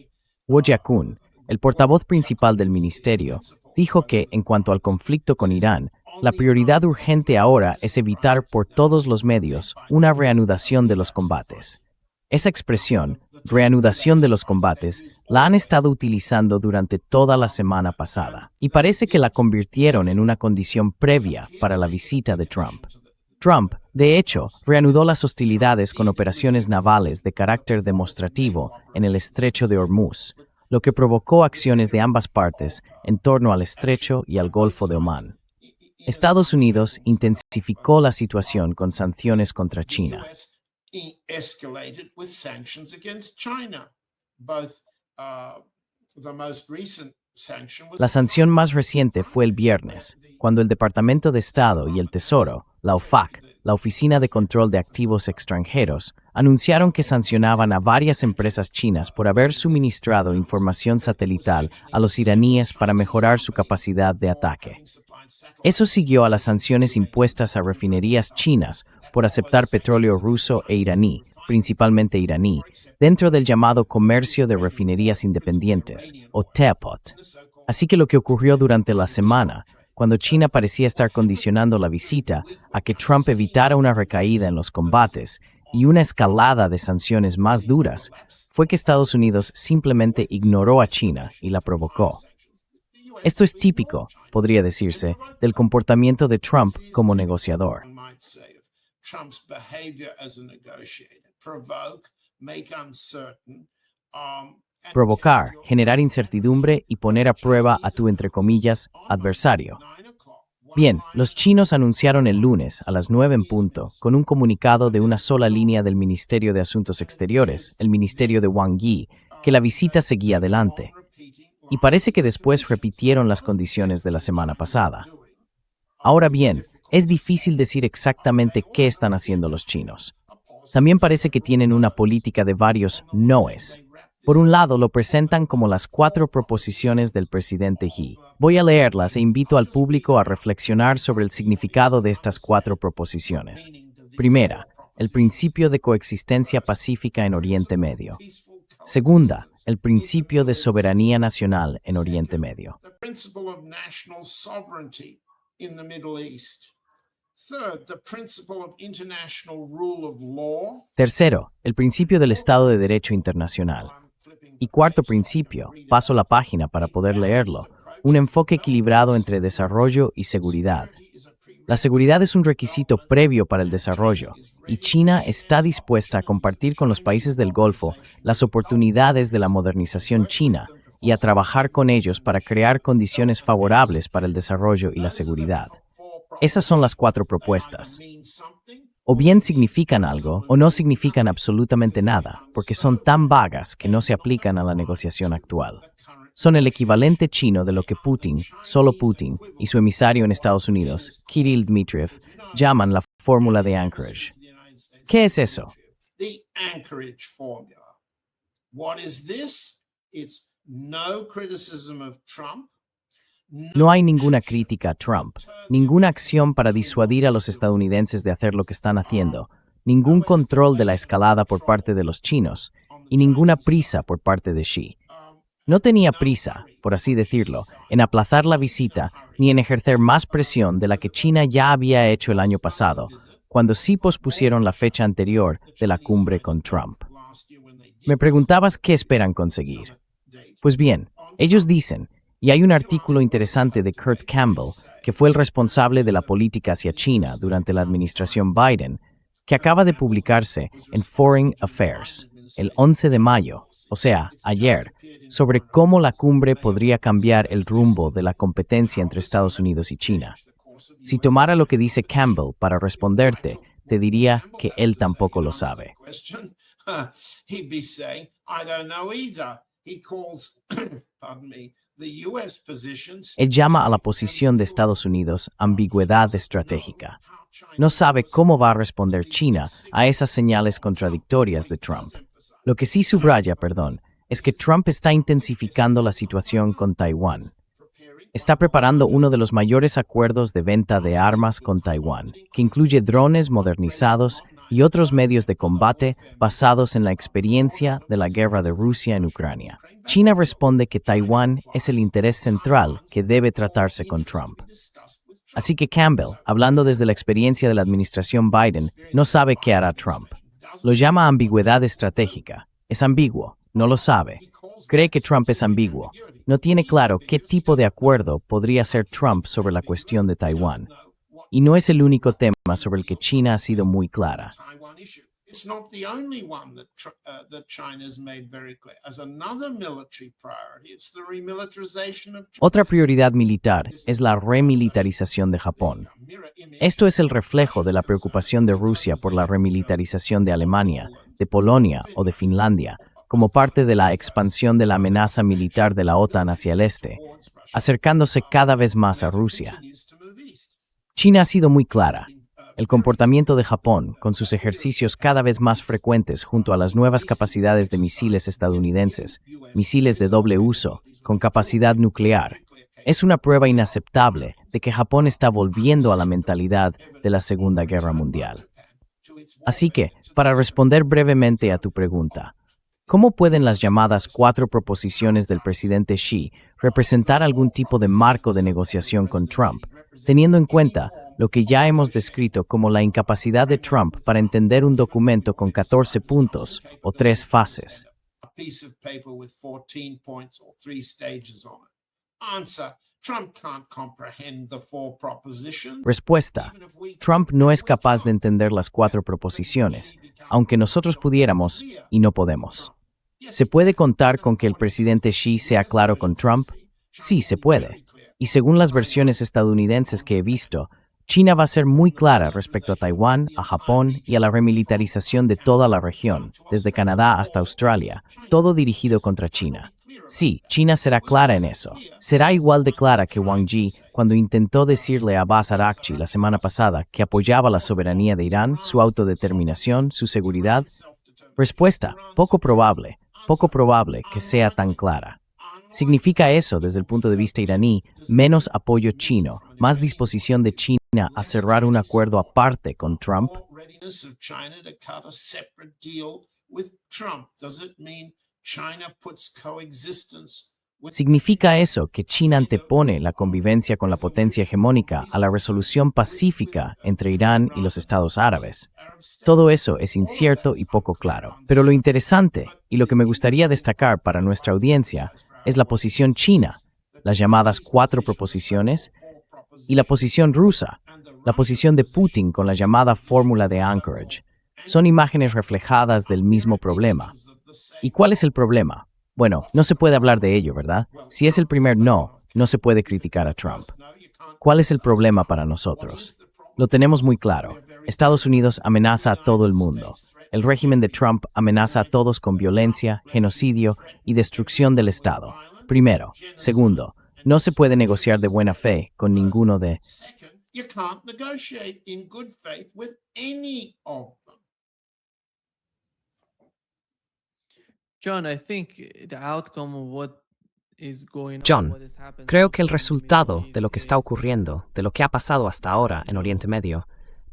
Wu Jiakun, el portavoz principal del ministerio, dijo que, en cuanto al conflicto con Irán, la prioridad urgente ahora es evitar por todos los medios una reanudación de los combates. Esa expresión, reanudación de los combates, la han estado utilizando durante toda la semana pasada, y parece que la convirtieron en una condición previa para la visita de Trump. Trump, de hecho, reanudó las hostilidades con operaciones navales de carácter demostrativo en el estrecho de Hormuz, lo que provocó acciones de ambas partes en torno al estrecho y al Golfo de Omán. Estados Unidos intensificó la situación con sanciones contra China. Escalated with sanctions against China. Both the most recent sanction was La sanción más reciente fue el viernes, cuando el Departamento de Estado y el Tesoro, la OFAC, la Oficina de Control de Activos Extranjeros, anunciaron que sancionaban a varias empresas chinas por haber suministrado información satelital a los iraníes para mejorar su capacidad de ataque. Eso siguió a las sanciones impuestas a refinerías chinas por aceptar petróleo ruso e iraní, principalmente iraní, dentro del llamado Comercio de Refinerías Independientes, o TEPOT. Así que lo que ocurrió durante la semana, cuando China parecía estar condicionando la visita a que Trump evitara una recaída en los combates y una escalada de sanciones más duras, fue que Estados Unidos simplemente ignoró a China y la provocó. Esto es típico, podría decirse, del comportamiento de Trump como negociador. one might say, of Trump's behavior as a negotiator. Provoke, make uncertain, and Provocar, generar incertidumbre y poner a prueba a tu, entre comillas, adversario. 9 o'clock. Bien, los chinos anunciaron el lunes a las 9 en punto, con un comunicado de una sola línea del Ministerio de Asuntos Exteriores, el Ministerio de Wang Yi, que la visita seguía adelante. Y parece que después repitieron las condiciones de la semana pasada. Ahora bien, es difícil decir exactamente qué están haciendo los chinos. También parece que tienen una política de varios noes. Por un lado, lo presentan como las 4 proposiciones del presidente Xi. Voy a leerlas e invito al público a reflexionar sobre el significado de estas 4 proposiciones. Primera, el principio de coexistencia pacífica en Oriente Medio. Segunda, el principio de soberanía nacional en Oriente Medio. The principle of national sovereignty in the Middle East. Third, the principle of international rule of law. Tercero, el principio del Estado de Derecho internacional. Y cuarto principio, paso la página para poder leerlo, un enfoque equilibrado entre desarrollo y seguridad. La seguridad es un requisito previo para el desarrollo, y China está dispuesta a compartir con los países del Golfo las oportunidades de la modernización china y a trabajar con ellos para crear condiciones favorables para el desarrollo y la seguridad. Esas son las 4 propuestas. O bien significan algo o no significan absolutamente nada, porque son tan vagas que no se aplican a la negociación actual. Son el equivalente chino de lo que Putin, solo Putin, y su emisario en Estados Unidos, Kirill Dmitriev, llaman la fórmula de Anchorage. ¿Qué es eso? The Anchorage formula. What is this? It's no criticism of Trump. No hay ninguna crítica a Trump, ninguna acción para disuadir a los estadounidenses de hacer lo que están haciendo, ningún control de la escalada por parte de los chinos y ninguna prisa por parte de Xi. No tenía prisa, por así decirlo, en aplazar la visita ni en ejercer más presión de la que China ya había hecho el año pasado, cuando sí pospusieron la fecha anterior de la cumbre con Trump. Me preguntabas qué esperan conseguir. Pues bien, ellos dicen, y hay un artículo interesante de Kurt Campbell, que fue el responsable de la política hacia China durante la administración Biden, que acaba de publicarse en Foreign Affairs, el 11 de mayo, o sea, ayer, sobre cómo la cumbre podría cambiar el rumbo de la competencia entre Estados Unidos y China. Si tomara lo que dice Campbell para responderte, te diría que él tampoco lo sabe. He'd be saying, I don't know either. He calls, pardon me, the US positions. Él llama a la posición de Estados Unidos ambigüedad estratégica. No sabe cómo va a responder China a esas señales contradictorias de Trump. Lo que sí subraya, es que Trump está intensificando la situación con Taiwán. Está preparando uno de los mayores acuerdos de venta de armas con Taiwán, que incluye drones modernizados y otros medios de combate basados en la experiencia de la guerra de Rusia en Ucrania. China responde que Taiwán es el interés central que debe tratarse con Trump. Así que Campbell, hablando desde la experiencia de la administración Biden, no sabe qué hará Trump. Lo llama ambigüedad estratégica. Es ambiguo, no lo sabe. Cree que Trump es ambiguo. No tiene claro qué tipo de acuerdo podría hacer Trump sobre la cuestión de Taiwán. Y no es el único tema sobre el que China ha sido muy clara. It's not the only one that China has made very clear. As another military priority, it's the remilitarization of China. Otra prioridad militar es la remilitarización de Japón. Esto es el reflejo de la preocupación de Rusia por la remilitarización de Alemania, de Polonia o de Finlandia, como parte de la expansión de la amenaza militar de la OTAN hacia el este, acercándose cada vez más a Rusia. China ha sido muy clara. El comportamiento de Japón, con sus ejercicios cada vez más frecuentes junto a las nuevas capacidades de misiles estadounidenses, misiles de doble uso, con capacidad nuclear, es una prueba inaceptable de que Japón está volviendo a la mentalidad de la Segunda Guerra Mundial. Así que, para responder brevemente a tu pregunta, ¿cómo pueden las llamadas 4 proposiciones del presidente Xi representar algún tipo de marco de negociación con Trump, teniendo en cuenta lo que ya hemos descrito como la incapacidad de Trump para entender un documento con 14 puntos o 3 fases? A piece of paper with 14 points or 3 stages on it. Answer: Trump can't comprehend the 4 propositions. Respuesta: Trump no es capaz de entender las 4 proposiciones, aunque nosotros pudiéramos y no podemos. ¿Se puede contar con que el presidente Xi sea claro con Trump? Sí, se puede. Y según las versiones estadounidenses que he visto, China va a ser muy clara respecto a Taiwán, a Japón y a la remilitarización de toda la región, desde Canadá hasta Australia, todo dirigido contra China. Sí, China será clara en eso. Será igual de clara que Wang Yi cuando intentó decirle a Abbas Araghchi la semana pasada que apoyaba la soberanía de Irán, su autodeterminación, su seguridad. Respuesta: poco probable que sea tan clara. ¿Significa eso, desde el punto de vista iraní, menos apoyo chino, más disposición de China a cerrar un acuerdo aparte con Trump? Readiness of China to cut a separate deal with Trump. Does it mean China puts coexistence with ¿Significa eso que China antepone la convivencia con la potencia hegemónica a la resolución pacífica entre Irán y los Estados Árabes? Todo eso es incierto y poco claro. Pero lo interesante, y lo que me gustaría destacar para nuestra audiencia, es la posición china, las llamadas 4 proposiciones, y la posición rusa, la posición de Putin con la llamada fórmula de Anchorage. Son imágenes reflejadas del mismo problema. ¿Y cuál es el problema? Bueno, no se puede hablar de ello, ¿verdad? Si es el primer no se puede criticar a Trump. ¿Cuál es el problema para nosotros? Lo tenemos muy claro. Estados Unidos amenaza a todo el mundo. El régimen de Trump amenaza a todos con violencia, genocidio y destrucción del Estado. Primero. Segundo, no se puede negociar de buena fe con ninguno de... Second, you can't negotiate in good faith with any of them. John, I think the outcome of what is going on, John, what has happened creo so que el far in the Middle resultado de East lo que está is, ocurriendo, de lo que ha pasado hasta ahora en Oriente Medio,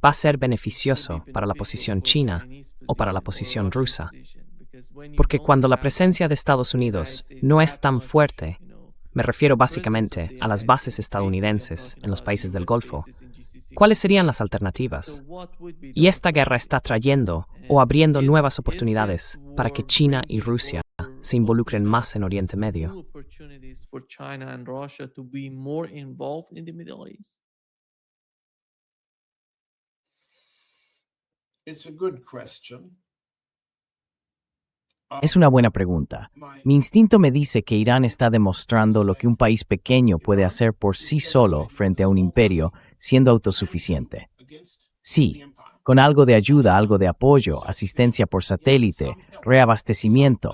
va a ser beneficioso para la posición china o para la posición rusa, porque cuando la presencia de Estados Unidos no es tan fuerte, me refiero básicamente a las bases estadounidenses en los países del Golfo, ¿cuáles serían las alternativas? Y esta guerra está trayendo o abriendo nuevas oportunidades para que China y Rusia se involucren más en Oriente Medio. for China and Russia to be more involved in the Middle East? It's a good question. Es una buena pregunta. Mi instinto me dice que Irán está demostrando lo que un país pequeño puede hacer por sí solo frente a un imperio, siendo autosuficiente. Sí, con algo de ayuda, algo de apoyo, asistencia por satélite, reabastecimiento.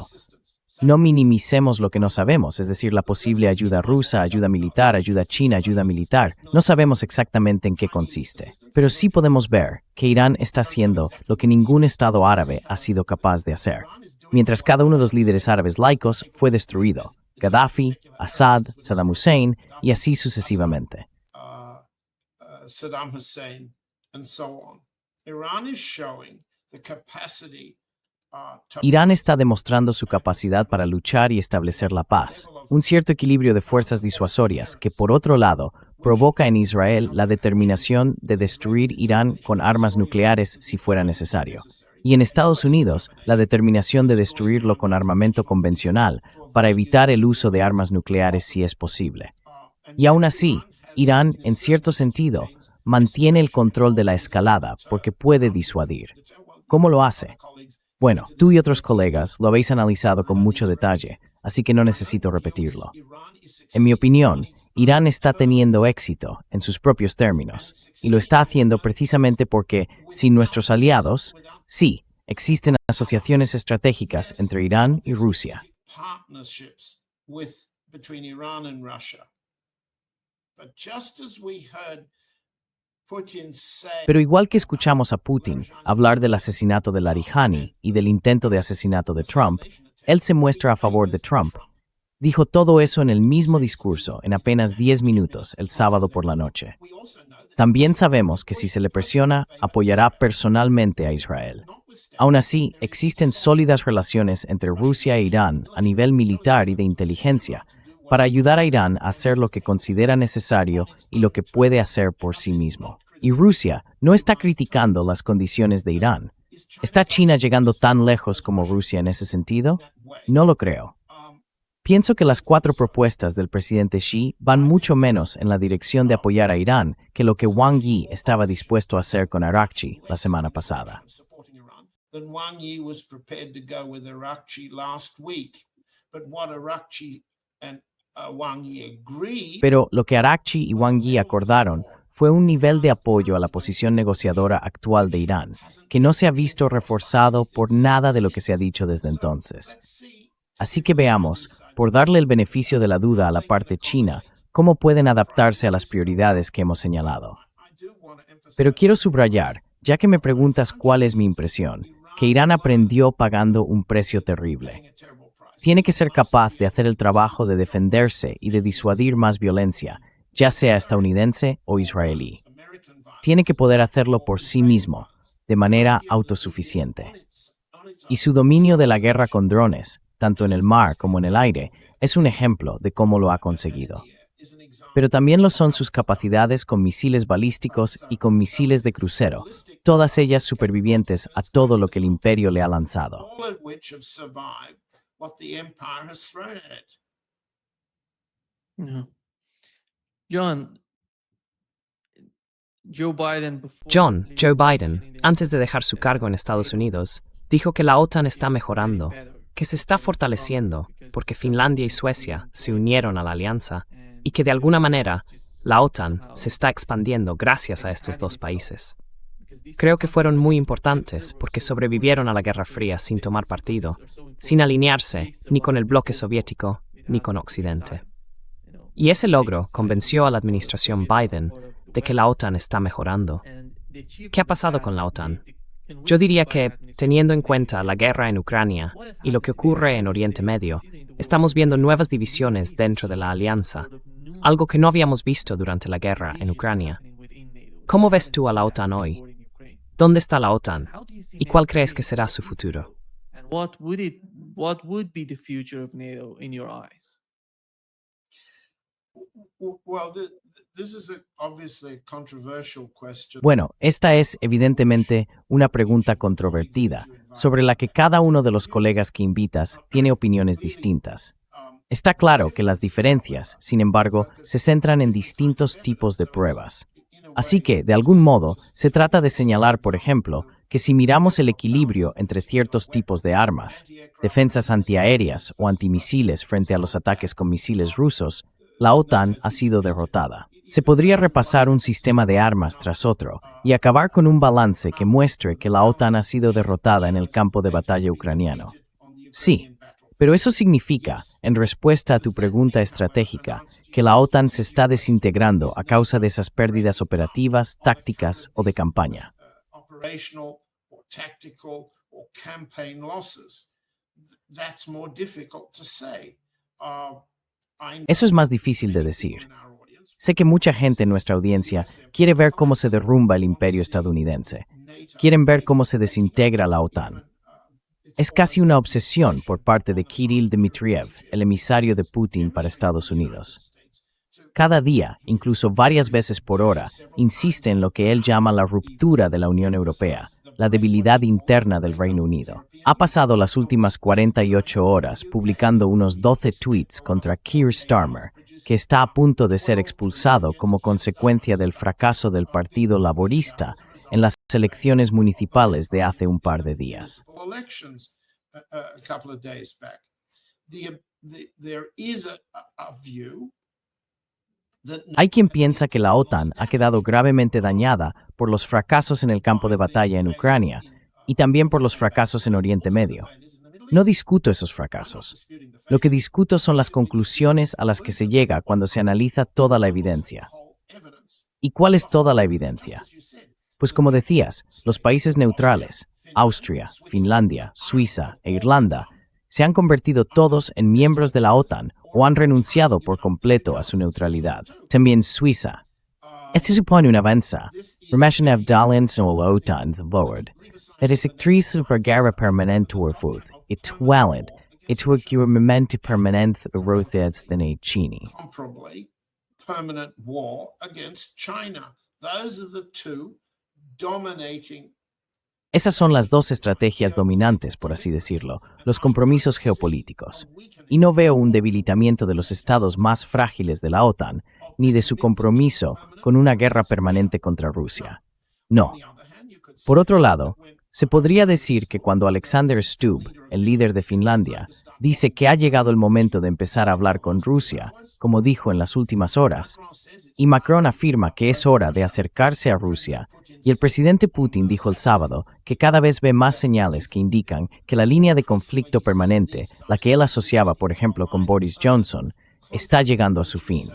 No minimicemos lo que no sabemos, es decir, la posible ayuda rusa, ayuda militar, ayuda china, ayuda militar. No sabemos exactamente en qué consiste, pero sí podemos ver que Irán está haciendo lo que ningún Estado árabe ha sido capaz de hacer, mientras cada uno de los líderes árabes laicos fue destruido: Gaddafi, Assad, Saddam Hussein y así sucesivamente. Saddam Hussein, and so on. Iran is showing the capacity Irán está demostrando su capacidad para luchar y establecer la paz, un cierto equilibrio de fuerzas disuasorias que, por otro lado, provoca en Israel la determinación de destruir Irán con armas nucleares si fuera necesario, y en Estados Unidos la determinación de destruirlo con armamento convencional para evitar el uso de armas nucleares si es posible. Y aún así, Irán, en cierto sentido, mantiene el control de la escalada porque puede disuadir. ¿Cómo lo hace? Bueno, tú y otros colegas lo habéis analizado con mucho detalle, así que no necesito repetirlo. En mi opinión, Irán está teniendo éxito en sus propios términos, y lo está haciendo precisamente porque, sin nuestros aliados, sí, existen asociaciones estratégicas entre Irán y Rusia. Pero igual que escuchamos a Putin hablar del asesinato de Larijani y del intento de asesinato de Trump, él se muestra a favor de Trump. Dijo todo eso en el mismo discurso en apenas 10 minutos el sábado por la noche. También sabemos que si se le presiona, apoyará personalmente a Israel. Aún así, existen sólidas relaciones entre Rusia e Irán a nivel militar y de inteligencia para ayudar a Irán a hacer lo que considera necesario y lo que puede hacer por sí mismo. Y Rusia no está criticando las condiciones de Irán. ¿Está China llegando tan lejos como Rusia en ese sentido? No lo creo. Pienso que las 4 propuestas del presidente Xi van mucho menos en la dirección de apoyar a Irán que lo que Wang Yi estaba dispuesto a hacer con Arakchi la semana pasada. Pero lo que Arakchi y Wang Yi acordaron fue un nivel de apoyo a la posición negociadora actual de Irán, que no se ha visto reforzado por nada de lo que se ha dicho desde entonces. Así que veamos, por darle el beneficio de la duda a la parte china, cómo pueden adaptarse a las prioridades que hemos señalado. Pero quiero subrayar, ya que me preguntas cuál es mi impresión, que Irán aprendió pagando un precio terrible. Tiene que ser capaz de hacer el trabajo de defenderse y de disuadir más violencia, ya sea estadounidense o israelí. Tiene que poder hacerlo por sí mismo, de manera autosuficiente. Y su dominio de la guerra con drones, tanto en el mar como en el aire, es un ejemplo de cómo lo ha conseguido. Pero también lo son sus capacidades con misiles balísticos y con misiles de crucero, todas ellas supervivientes a todo lo que el imperio le ha lanzado. No. John, Joe Biden, antes de dejar su cargo en Estados Unidos, dijo que la OTAN está mejorando, que se está fortaleciendo porque Finlandia y Suecia se unieron a la alianza y que de alguna manera la OTAN se está expandiendo gracias a estos 2 países. Creo que fueron muy importantes porque sobrevivieron a la Guerra Fría sin tomar partido, sin alinearse ni con el bloque soviético ni con Occidente. Y ese logro convenció a la administración Biden de que la OTAN está mejorando. ¿Qué ha pasado con la OTAN? Yo diría que, teniendo en cuenta la guerra en Ucrania y lo que ocurre en Oriente Medio, estamos viendo nuevas divisiones dentro de la alianza, algo que no habíamos visto durante la guerra en Ucrania. ¿Cómo ves tú a la OTAN hoy? ¿Dónde está la OTAN? ¿Y cuál crees que será su futuro? And what would be the future of NATO in your eyes? Well, this is obviously a controversial question. Bueno, esta es evidentemente una pregunta controvertida, sobre la que cada uno de los colegas que invitas tiene opiniones distintas. Está claro que las diferencias, sin embargo, se centran en distintos tipos de pruebas. Así que, de algún modo, se trata de señalar, por ejemplo, que si miramos el equilibrio entre ciertos tipos de armas, defensas antiaéreas o antimisiles frente a los ataques con misiles rusos, la OTAN ha sido derrotada. Se podría repasar un sistema de armas tras otro y acabar con un balance que muestre que la OTAN ha sido derrotada en el campo de batalla ucraniano. Sí, pero eso significa, en respuesta a tu pregunta estratégica, que la OTAN se está desintegrando a causa de esas pérdidas operativas, tácticas o de campaña. Operational or tactical or campaign losses. That's more difficult to say. Eso es más difícil de decir. Sé que mucha gente en nuestra audiencia quiere ver cómo se derrumba el imperio estadounidense. Quieren ver cómo se desintegra la OTAN. Es casi una obsesión por parte de Kirill Dmitriev, el emisario de Putin para Estados Unidos. Cada día, incluso varias veces por hora, insiste en lo que él llama la ruptura de la Unión Europea, la debilidad interna del Reino Unido. Ha pasado las últimas 48 horas publicando unos 12 tweets contra Keir Starmer, que está a punto de ser expulsado como consecuencia del fracaso del Partido Laborista en las elecciones municipales de hace un par de días. Hay quien piensa que la OTAN ha quedado gravemente dañada por los fracasos en el campo de batalla en Ucrania y también por los fracasos en Oriente Medio. No discuto esos fracasos. Lo que discuto son las conclusiones a las que se llega cuando se analiza toda la evidencia. ¿Y cuál es toda la evidencia? Pues como decías, los países neutrales, Austria, Finlandia, Suiza e Irlanda, se han convertido todos en miembros de la OTAN o han renunciado por completo a su neutralidad. También Suiza. Este supone un avance. Remashnev Dalens o la OTAN de Board. Het is actriz super guerra permanente orfud. It walid. It requirement permanent rotheds than a chini. Comparably, permanent war against China. Those are the two dominating. Esas son las dos estrategias dominantes, por así decirlo, los compromisos geopolíticos. Y no veo un debilitamiento de los estados más frágiles de la OTAN, ni de su compromiso con una guerra permanente contra Rusia. No. Por otro lado, se podría decir que cuando Alexander Stubb, el líder de Finlandia, dice que ha llegado el momento de empezar a hablar con Rusia, como dijo en las últimas horas, y Macron afirma que es hora de acercarse a Rusia, y el presidente Putin dijo el sábado que cada vez ve más señales que indican que la línea de conflicto permanente, la que él asociaba, por ejemplo, con Boris Johnson, está llegando a su fin.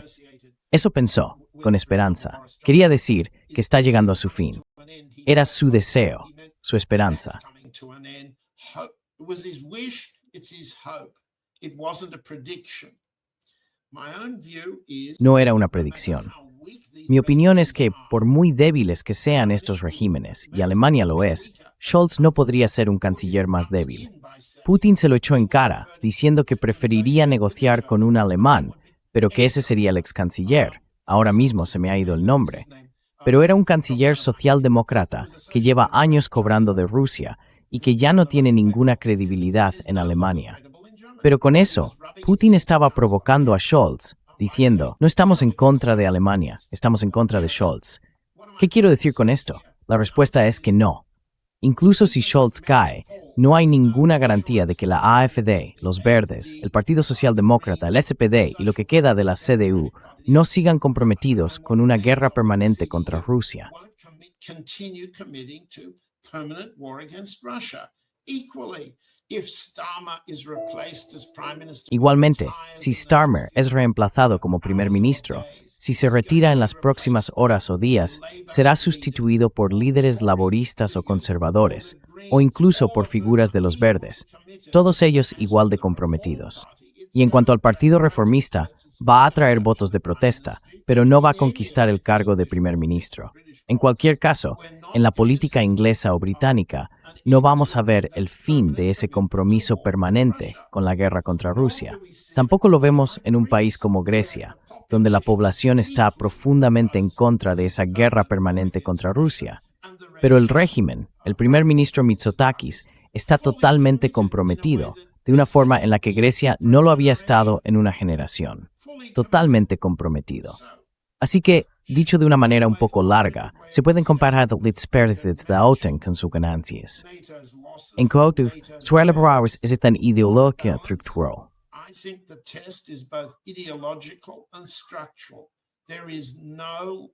Eso pensó, con esperanza. Quería decir que está llegando a su fin. Era su deseo, su esperanza. No era una predicción. Mi opinión es que, por muy débiles que sean estos regímenes, y Alemania lo es, Scholz no podría ser un canciller más débil. Putin se lo echó en cara, diciendo que preferiría negociar con un alemán, pero que ese sería el ex canciller. Ahora mismo se me ha ido el nombre. Pero era un canciller socialdemócrata que lleva años cobrando de Rusia y que ya no tiene ninguna credibilidad en Alemania. Pero con eso, Putin estaba provocando a Scholz, diciendo, no estamos en contra de Alemania, estamos en contra de Scholz. ¿Qué quiero decir con esto? La respuesta es que no. Incluso si Scholz cae, no hay ninguna garantía de que la AfD, los Verdes, el Partido Socialdemócrata, el SPD y lo que queda de la CDU no sigan comprometidos con una guerra permanente contra Rusia. If Starmer is replaced as Prime Minister, Igualmente, si Starmer es reemplazado como primer ministro, si se retira en las próximas horas o días, será sustituido por líderes laboristas o conservadores, o incluso por figuras de los verdes, todos ellos igual de comprometidos. Y en cuanto al Partido Reformista, va a atraer votos de protesta, pero no va a conquistar el cargo de primer ministro. En cualquier caso, en la política inglesa o británica, no vamos a ver el fin de ese compromiso permanente con la guerra contra Rusia. Tampoco lo vemos en un país como Grecia, donde la población está profundamente en contra de esa guerra permanente contra Rusia. Pero el régimen, el primer ministro Mitsotakis, está totalmente comprometido, de una forma en la que Grecia no lo había estado en una generación. Totalmente comprometido. Así que, dicho de una manera un poco larga, se pueden comparar las pérdidas de la OTAN con sus ganancias. En conclusión, suele probarse es tan ideológica estructural. I think the test is both ideological and structural. There is no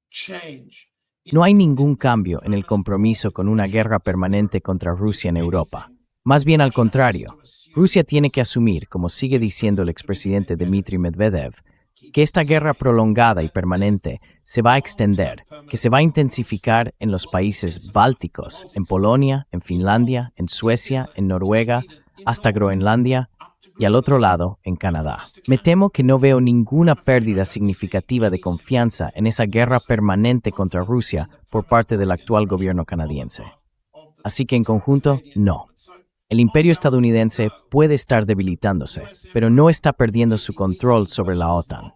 change. No hay ningún cambio en el compromiso con una guerra permanente contra Rusia en Europa. Más bien al contrario, Rusia tiene que asumir, como sigue diciendo el expresidente Dmitry Medvedev, que esta guerra prolongada y permanente se va a extender, que se va a intensificar en los países bálticos, en Polonia, en Finlandia, en Suecia, en Noruega, hasta Groenlandia y al otro lado, en Canadá. Me temo que no veo ninguna pérdida significativa de confianza en esa guerra permanente contra Rusia por parte del actual gobierno canadiense. Así que en conjunto, no. El imperio estadounidense puede estar debilitándose, pero no está perdiendo su control sobre la OTAN.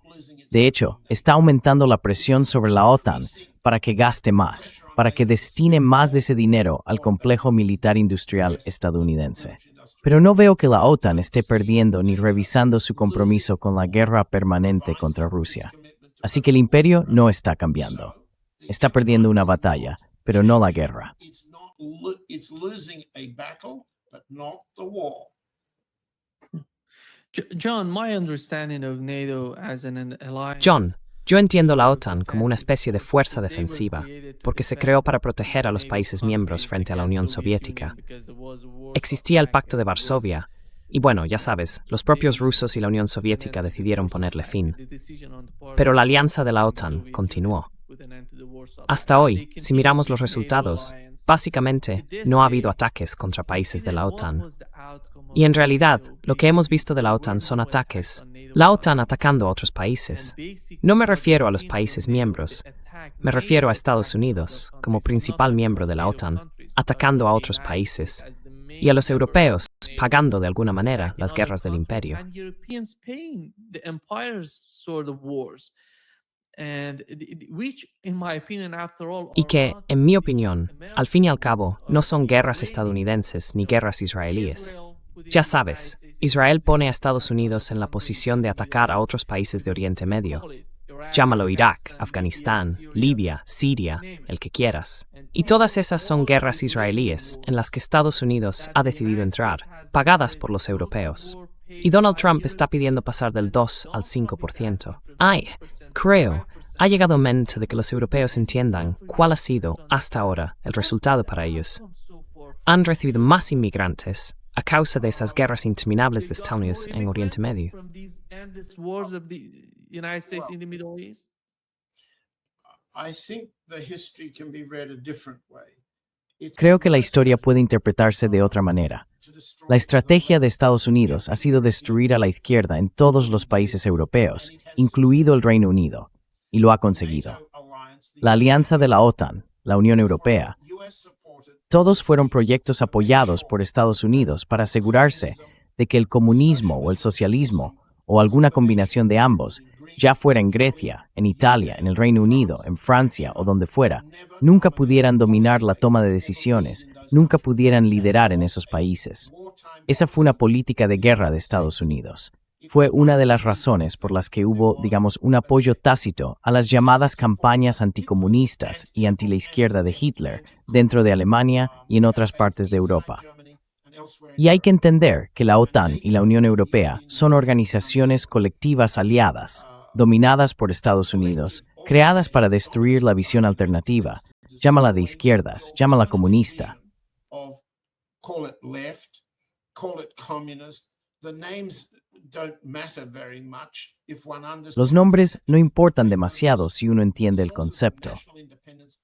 De hecho, está aumentando la presión sobre la OTAN para que gaste más, para que destine más de ese dinero al complejo militar industrial estadounidense. Pero no veo que la OTAN esté perdiendo ni revisando su compromiso con la guerra permanente contra Rusia. Así que el imperio no está cambiando. Está perdiendo una batalla, pero no la guerra. It's losing a battle, but not the war. John, my understanding of NATO as an alliance. John, yo entiendo la OTAN como una especie de fuerza defensiva, porque se creó para proteger a los países miembros frente a la Unión Soviética. Existía el Pacto de Varsovia, y bueno, ya sabes, los propios rusos y la Unión Soviética decidieron ponerle fin. Pero la alianza de la OTAN continuó. Hasta hoy, si miramos los resultados, básicamente no ha habido ataques contra países de la OTAN. Y en realidad, lo que hemos visto de la OTAN son ataques. La OTAN atacando a otros países. No me refiero a los países miembros. Me refiero a Estados Unidos, como principal miembro de la OTAN, atacando a otros países. Y a los europeos, pagando de alguna manera las guerras del imperio. Y que, en mi opinión, al fin y al cabo, no son guerras estadounidenses ni guerras israelíes. Ya sabes, Israel pone a Estados Unidos en la posición de atacar a otros países de Oriente Medio. Llámalo Irak, Afganistán, Libia, Siria, el que quieras. Y todas esas son guerras israelíes en las que Estados Unidos ha decidido entrar, pagadas por los europeos. Y Donald Trump está pidiendo pasar del 2 al 5%. Creo, ha llegado el momento de que los europeos entiendan cuál ha sido, hasta ahora, el resultado para ellos. Han recibido más inmigrantes a causa de esas guerras interminables de Estados Unidos en Oriente Medio. I think the history can be read a different way. Creo que la historia puede interpretarse de otra manera. La estrategia de Estados Unidos ha sido destruir a la izquierda en todos los países europeos, incluido el Reino Unido, y lo ha conseguido. La alianza de la OTAN, la Unión Europea, todos fueron proyectos apoyados por Estados Unidos para asegurarse de que el comunismo o el socialismo, o alguna combinación de ambos, ya fuera en Grecia, en Italia, en el Reino Unido, en Francia o donde fuera, nunca pudieran dominar la toma de decisiones, nunca pudieran liderar en esos países. Esa fue una política de guerra de Estados Unidos. Fue una de las razones por las que hubo, digamos, un apoyo tácito a las llamadas campañas anticomunistas y anti la izquierda de Hitler dentro de Alemania y en otras partes de Europa. Y hay que entender que la OTAN y la Unión Europea son organizaciones colectivas aliadas, dominadas por Estados Unidos, creadas para destruir la visión alternativa, llámala de izquierdas, llámala comunista. call it left, call it communist. The names don't matter very much if one understands. Los nombres no importan demasiado si uno entiende el concepto.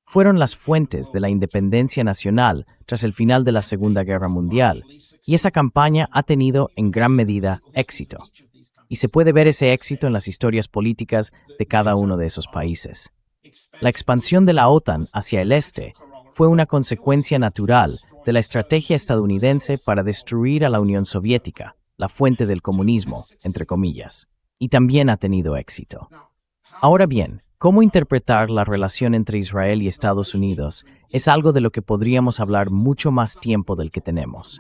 Fueron las fuentes de la independencia nacional tras el final de la Segunda Guerra Mundial, y esa campaña ha tenido en gran medida éxito. Y se puede ver ese éxito en las historias políticas de cada uno de esos países. La expansión de la OTAN hacia el este fue una consecuencia natural de la estrategia estadounidense para destruir a la Unión Soviética, la fuente del comunismo, entre comillas, y también ha tenido éxito. Ahora bien, ¿cómo interpretar la relación entre Israel y Estados Unidos? Es algo de lo que podríamos hablar mucho más tiempo del que tenemos.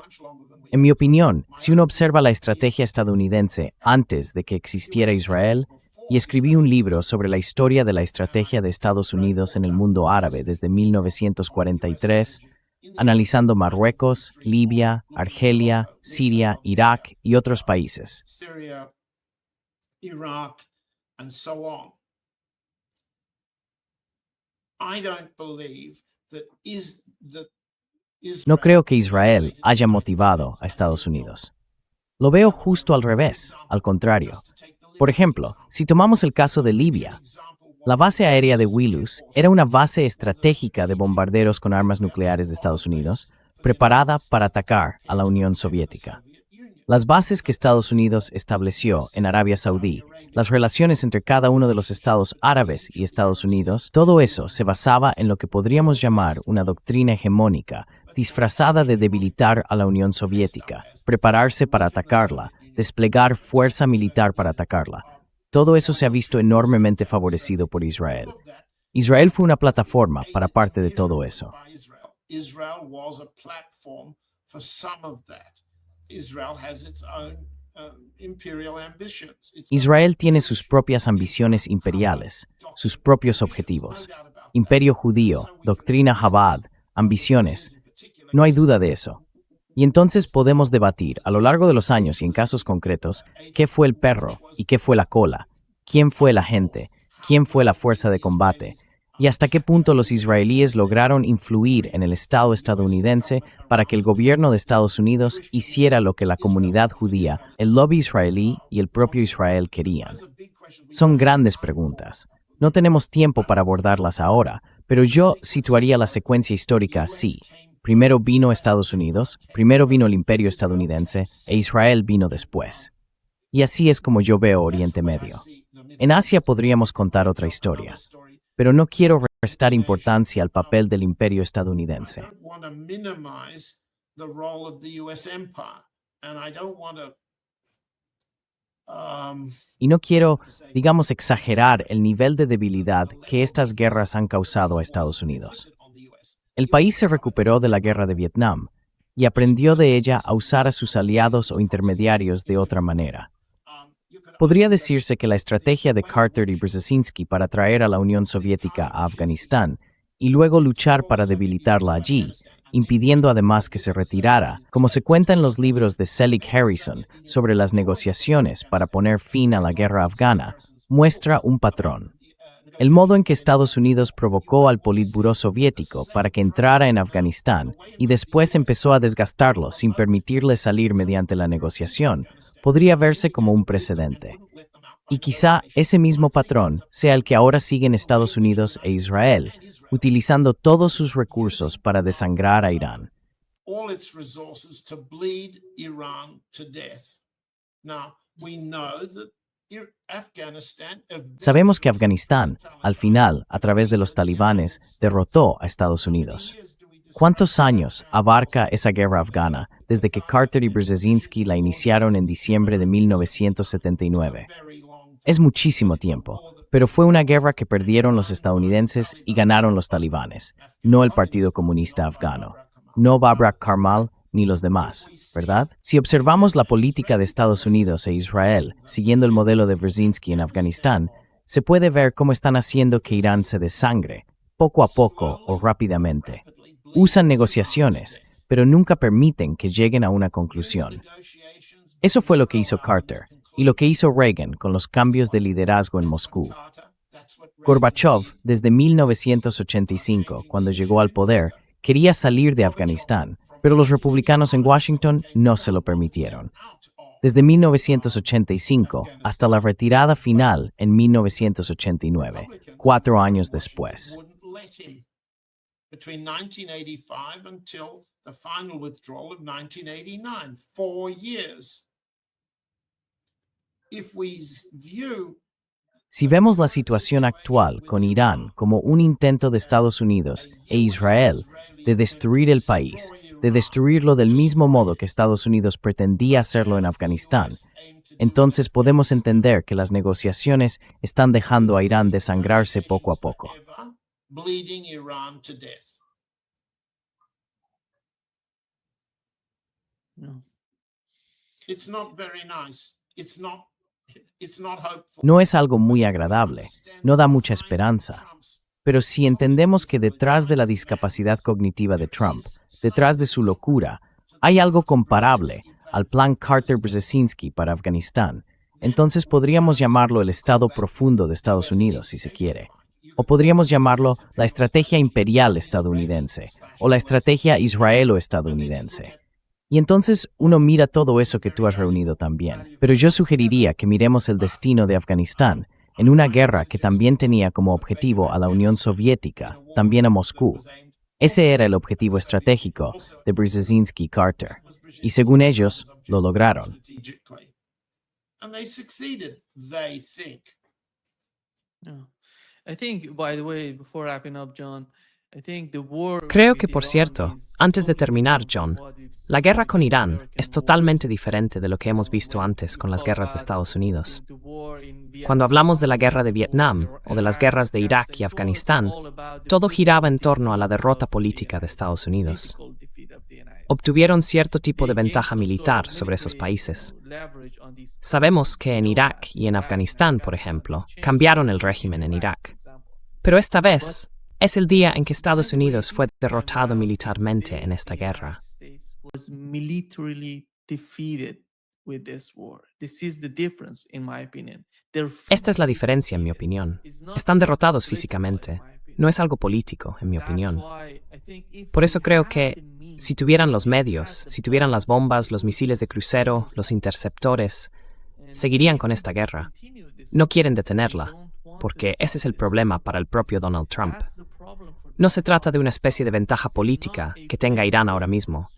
En mi opinión, si uno observa la estrategia estadounidense antes de que existiera Israel, y escribí un libro sobre la historia de la estrategia de Estados Unidos en el mundo árabe desde 1943, analizando Marruecos, Libia, Argelia, Siria, Irak y otros países. Syria, Iraq, and so on. I don't believe that No creo que Israel haya motivado a Estados Unidos. Lo veo justo al revés, al contrario. Por ejemplo, si tomamos el caso de Libia, la base aérea de Wilus era una base estratégica de bombarderos con armas nucleares de Estados Unidos, preparada para atacar a la Unión Soviética. Las bases que Estados Unidos estableció en Arabia Saudí, las relaciones entre cada uno de los estados árabes y Estados Unidos, todo eso se basaba en lo que podríamos llamar una doctrina hegemónica, disfrazada de debilitar a la Unión Soviética, prepararse para atacarla, desplegar fuerza militar para atacarla. Todo eso se ha visto enormemente favorecido por Israel. Israel fue una plataforma para parte de todo eso. Israel was a platform for some of that. Israel has its own imperial ambitions. Israel tiene sus propias ambiciones imperiales, sus propios objetivos. Imperio judío, doctrina Chabad, ambiciones. No hay duda de eso. Y entonces podemos debatir a lo largo de los años y en casos concretos qué fue el perro y qué fue la cola, quién fue el agente, quién fue la fuerza de combate, y hasta qué punto los israelíes lograron influir en el Estado estadounidense para que el gobierno de Estados Unidos hiciera lo que la comunidad judía, el lobby israelí y el propio Israel querían. Son grandes preguntas. No tenemos tiempo para abordarlas ahora, pero yo situaría la secuencia histórica así. Primero vino Estados Unidos, primero vino el imperio estadounidense e Israel vino después. Y así es como yo veo Oriente Medio. En Asia podríamos contar otra historia, pero no quiero restar importancia al papel del imperio estadounidense. Y no quiero, digamos, exagerar el nivel de debilidad que estas guerras han causado a Estados Unidos. El país se recuperó de la guerra de Vietnam y aprendió de ella a usar a sus aliados o intermediarios de otra manera. Podría decirse que la estrategia de Carter y Brzezinski para traer a la Unión Soviética a Afganistán y luego luchar para debilitarla allí, impidiendo además que se retirara, como se cuenta en los libros de Selig Harrison sobre las negociaciones para poner fin a la guerra afgana, muestra un patrón. El modo en que Estados Unidos provocó al Politburó soviético para que entrara en Afganistán y después empezó a desgastarlo sin permitirle salir mediante la negociación, podría verse como un precedente. Y quizá ese mismo patrón sea el que ahora siguen Estados Unidos e Israel, utilizando todos sus recursos para desangrar a Irán. Sabemos que Afganistán, al final, a través de los talibanes, derrotó a Estados Unidos. ¿Cuántos años abarca esa guerra afgana desde que Carter y Brzezinski la iniciaron en diciembre de 1979? Es muchísimo tiempo, pero fue una guerra que perdieron los estadounidenses y ganaron los talibanes, no el Partido Comunista Afgano, no Babrak Karmal ni los demás, ¿verdad? Si observamos la política de Estados Unidos e Israel, siguiendo el modelo de Brzezinski en Afganistán, se puede ver cómo están haciendo que Irán se desangre, poco a poco o rápidamente. Usan negociaciones, pero nunca permiten que lleguen a una conclusión. Eso fue lo que hizo Carter y lo que hizo Reagan con los cambios de liderazgo en Moscú. Gorbachev, desde 1985, cuando llegó al poder, quería salir de Afganistán, pero los republicanos en Washington no se lo permitieron. Desde 1985 hasta la retirada final en 1989, 4 años después. Between 1985 until the final withdrawal of 1989, 4 years. If we view Si vemos la situación actual con Irán como un intento de Estados Unidos e Israel de destruir el país, de destruirlo del mismo modo que Estados Unidos pretendía hacerlo en Afganistán, entonces podemos entender que las negociaciones están dejando a Irán desangrarse poco a poco. bleeding Iran to death. No. It's not very nice. It's not hopeful. No es algo muy agradable, no da mucha esperanza. Pero si entendemos que detrás de la discapacidad cognitiva de Trump, detrás de su locura, hay algo comparable al plan Carter-Brzezinski para Afganistán, entonces podríamos llamarlo el Estado profundo de Estados Unidos, si se quiere. O podríamos llamarlo la estrategia imperial estadounidense, o la estrategia israelo-estadounidense. Y entonces uno mira todo eso que tú has reunido también. Pero yo sugeriría que miremos el destino de Afganistán en una guerra que también tenía como objetivo a la Unión Soviética, también a Moscú. Ese era el objetivo estratégico de Brzezinski-Carter. Y según ellos, lo lograron. And they succeeded, they think. No. I think, by the way, before wrapping up, John, I think the war Creo with que, por Iran cierto, is antes de totally terminar, different John, from what we've la seen guerra in con the Irán American es war. totalmente diferente de lo que hemos visto antes con las We guerras de call Estados that Unidos. the war in Cuando hablamos de la guerra de Vietnam, Vietnam o de las guerras de Irak y Afganistán, todo giraba en torno a la derrota política de Estados Unidos. Obtuvieron cierto tipo de ventaja militar sobre esos países. Sabemos que en Irak y en Afganistán, por ejemplo, cambiaron el régimen en Irak. Pero esta vez es el día en que Estados Unidos fue derrotado militarmente en esta guerra. Was militarily defeated with this war. This is the difference, in my opinion. Esta es la diferencia, en mi opinión. Están derrotados físicamente. No es algo político, en mi opinión. Por eso creo que si tuvieran los medios, si tuvieran las bombas, los misiles de crucero, los interceptores, seguirían con esta guerra. No quieren detenerla, porque ese es el problema para el propio Donald Trump. No se trata de una especie de ventaja política que tenga Irán ahora mismo.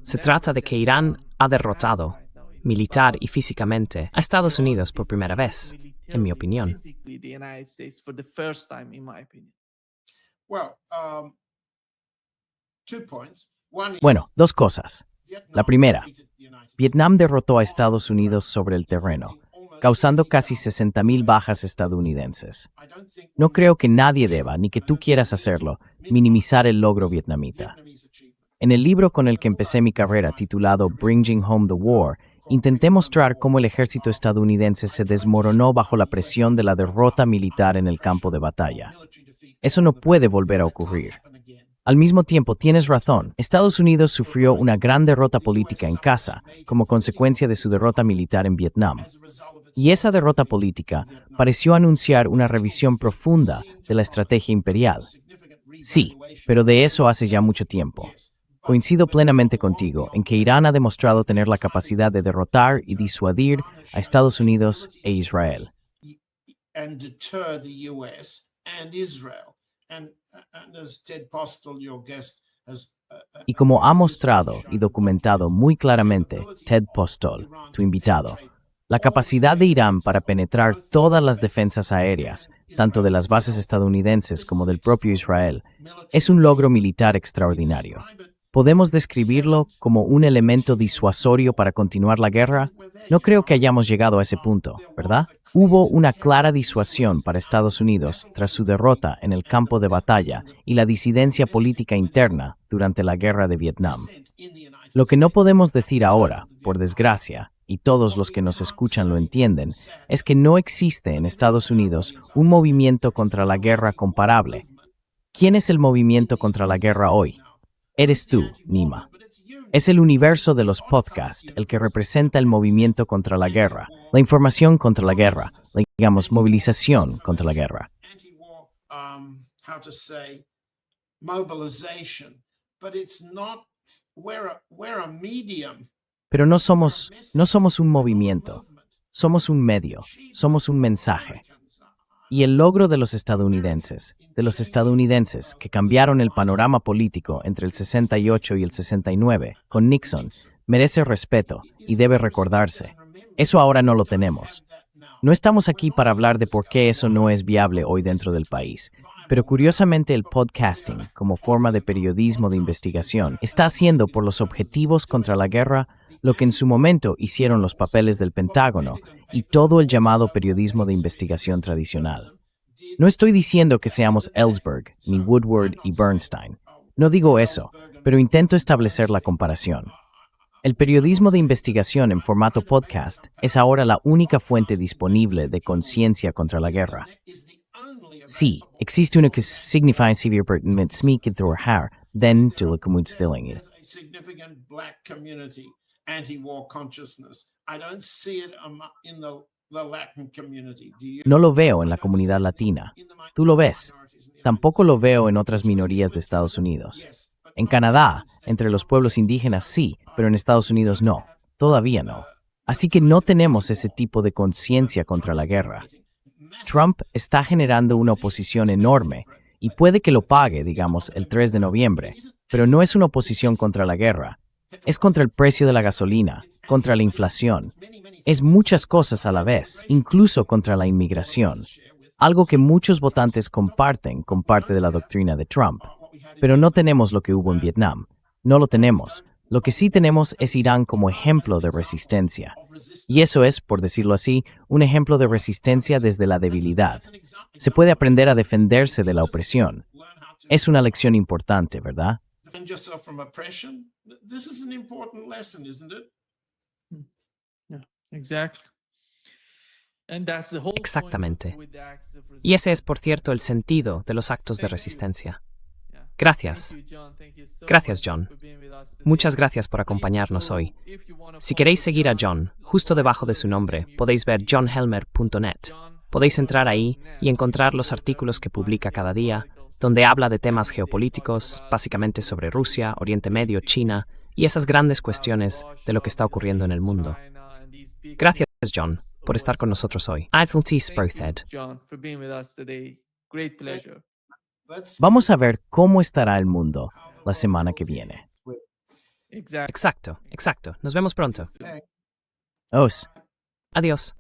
Se trata de que Irán ha derrotado, militar y físicamente, a Estados Unidos por primera vez, en mi opinión. Well, 2 points. One is Bueno, 2 cosas. Vietnam La primera, defeated the United States. Vietnam derrotó a Estados Unidos sobre el terreno, causando casi 60,000 bajas estadounidenses. I don't think No creo que nadie deba, ni que tú quieras hacerlo, minimizar el logro vietnamita. Vietnamese achievement. En el libro con el que empecé mi carrera, titulado Bringing Home the War, intenté mostrar cómo el ejército estadounidense se desmoronó bajo la presión de la derrota militar en el campo de batalla. Military defeat Eso no puede volver a ocurrir. happen again. Al mismo tiempo, tienes razón, Estados Unidos sufrió una gran derrota política en casa, como consecuencia de su derrota militar en Vietnam. As a result of its Y esa derrota política pareció anunciar una revisión profunda de la estrategia imperial. significant Sí, revaluation. pero de eso hace ya mucho tiempo. Coincido plenamente contigo en que Irán ha demostrado tener la capacidad de derrotar y disuadir a Estados Unidos e Israel. And deter the US and Israel. And as Ted Postel, your guest, has Y como ha mostrado y documentado muy claramente Ted Postol, tu invitado, la capacidad de Irán para penetrar todas las defensas aéreas, tanto de las bases estadounidenses como del propio Israel, es un logro militar extraordinario. ¿Podemos describirlo como un elemento disuasorio para continuar la guerra? No creo que hayamos llegado a ese punto, ¿verdad? Hubo una clara disuasión para Estados Unidos tras su derrota en el campo de batalla y la disidencia política interna durante la guerra de Vietnam. Lo que no podemos decir ahora, por desgracia, y todos los que nos escuchan lo entienden, es que no existe en Estados Unidos un movimiento contra la guerra comparable. ¿Quién es el movimiento contra la guerra hoy? Eres tú, Nima. Es el universo de los podcasts el que representa el movimiento contra la guerra, la información contra la guerra, digamos, movilización contra la guerra. anti-war, how to say, mobilization, but it's not we're a medium. Pero no somos un movimiento, somos un medio, somos un mensaje. Y el logro de los estadounidenses que cambiaron el panorama político entre el 68 y el 69 con Nixon, merece respeto y debe recordarse. Eso ahora no lo tenemos. No estamos aquí para hablar de por qué eso no es viable hoy dentro del país, pero curiosamente el podcasting, como forma de periodismo de investigación, está haciendo por los objetivos contra la guerra lo que en su momento hicieron los papeles del Pentágono y todo el llamado periodismo de investigación tradicional. No estoy diciendo que seamos Ellsberg, ni Woodward y Bernstein. No digo eso, pero intento establecer la comparación. El periodismo de investigación en formato podcast es ahora la única fuente disponible de conciencia contra la guerra. Sí, existe uno que significa civil smith through her, then to look stilling. A significant black community anti-war consciousness. I don't see it in the Latin community. Do you? No lo veo en la comunidad latina. ¿Tú lo ves? Tampoco lo veo en otras minorías de Estados Unidos. En Canadá, entre los pueblos indígenas sí, pero en Estados Unidos no. Todavía no. Así que no tenemos ese tipo de conciencia contra la guerra. Trump está generando una oposición enorme y puede que lo pague, digamos, el 3 de noviembre, pero no es una oposición contra la guerra. Es contra el precio de la gasolina, contra la inflación. Es muchas cosas a la vez, incluso contra la inmigración. Algo que muchos votantes comparten con parte de la doctrina de Trump. Pero no tenemos lo que hubo en Vietnam. No lo tenemos. Lo que sí tenemos es Irán como ejemplo de resistencia. Y eso es, por decirlo así, un ejemplo de resistencia desde la debilidad. Se puede aprender a defenderse de la opresión. Es una lección importante, ¿verdad? Defend yourself from oppression. This is an important lesson, isn't it? Yeah, exactly. And that's the whole point Exactamente. with the acts of Y ese es, por resistance. cierto, el sentido de los actos de resistencia. Yeah. Gracias. Thank you, John. Thank you so Gracias, much John. for being with us today. Muchas gracias por Please acompañarnos go, hoy. if you wanna Si queréis follow seguir a John, justo debajo de su nombre, podéis ver johnhelmer.net. Podéis entrar ahí y encontrar los artículos que publica cada día, donde habla de temas geopolíticos, básicamente sobre Rusia, Oriente Medio, China y esas grandes cuestiones de lo que está ocurriendo en el mundo. Gracias, John, por estar con nosotros hoy. Thank you, John, for being with us today. Great pleasure. Let's Vamos a ver cómo estará el mundo la semana que viene. Exactly. Exacto. Nos vemos pronto. Os. Adiós.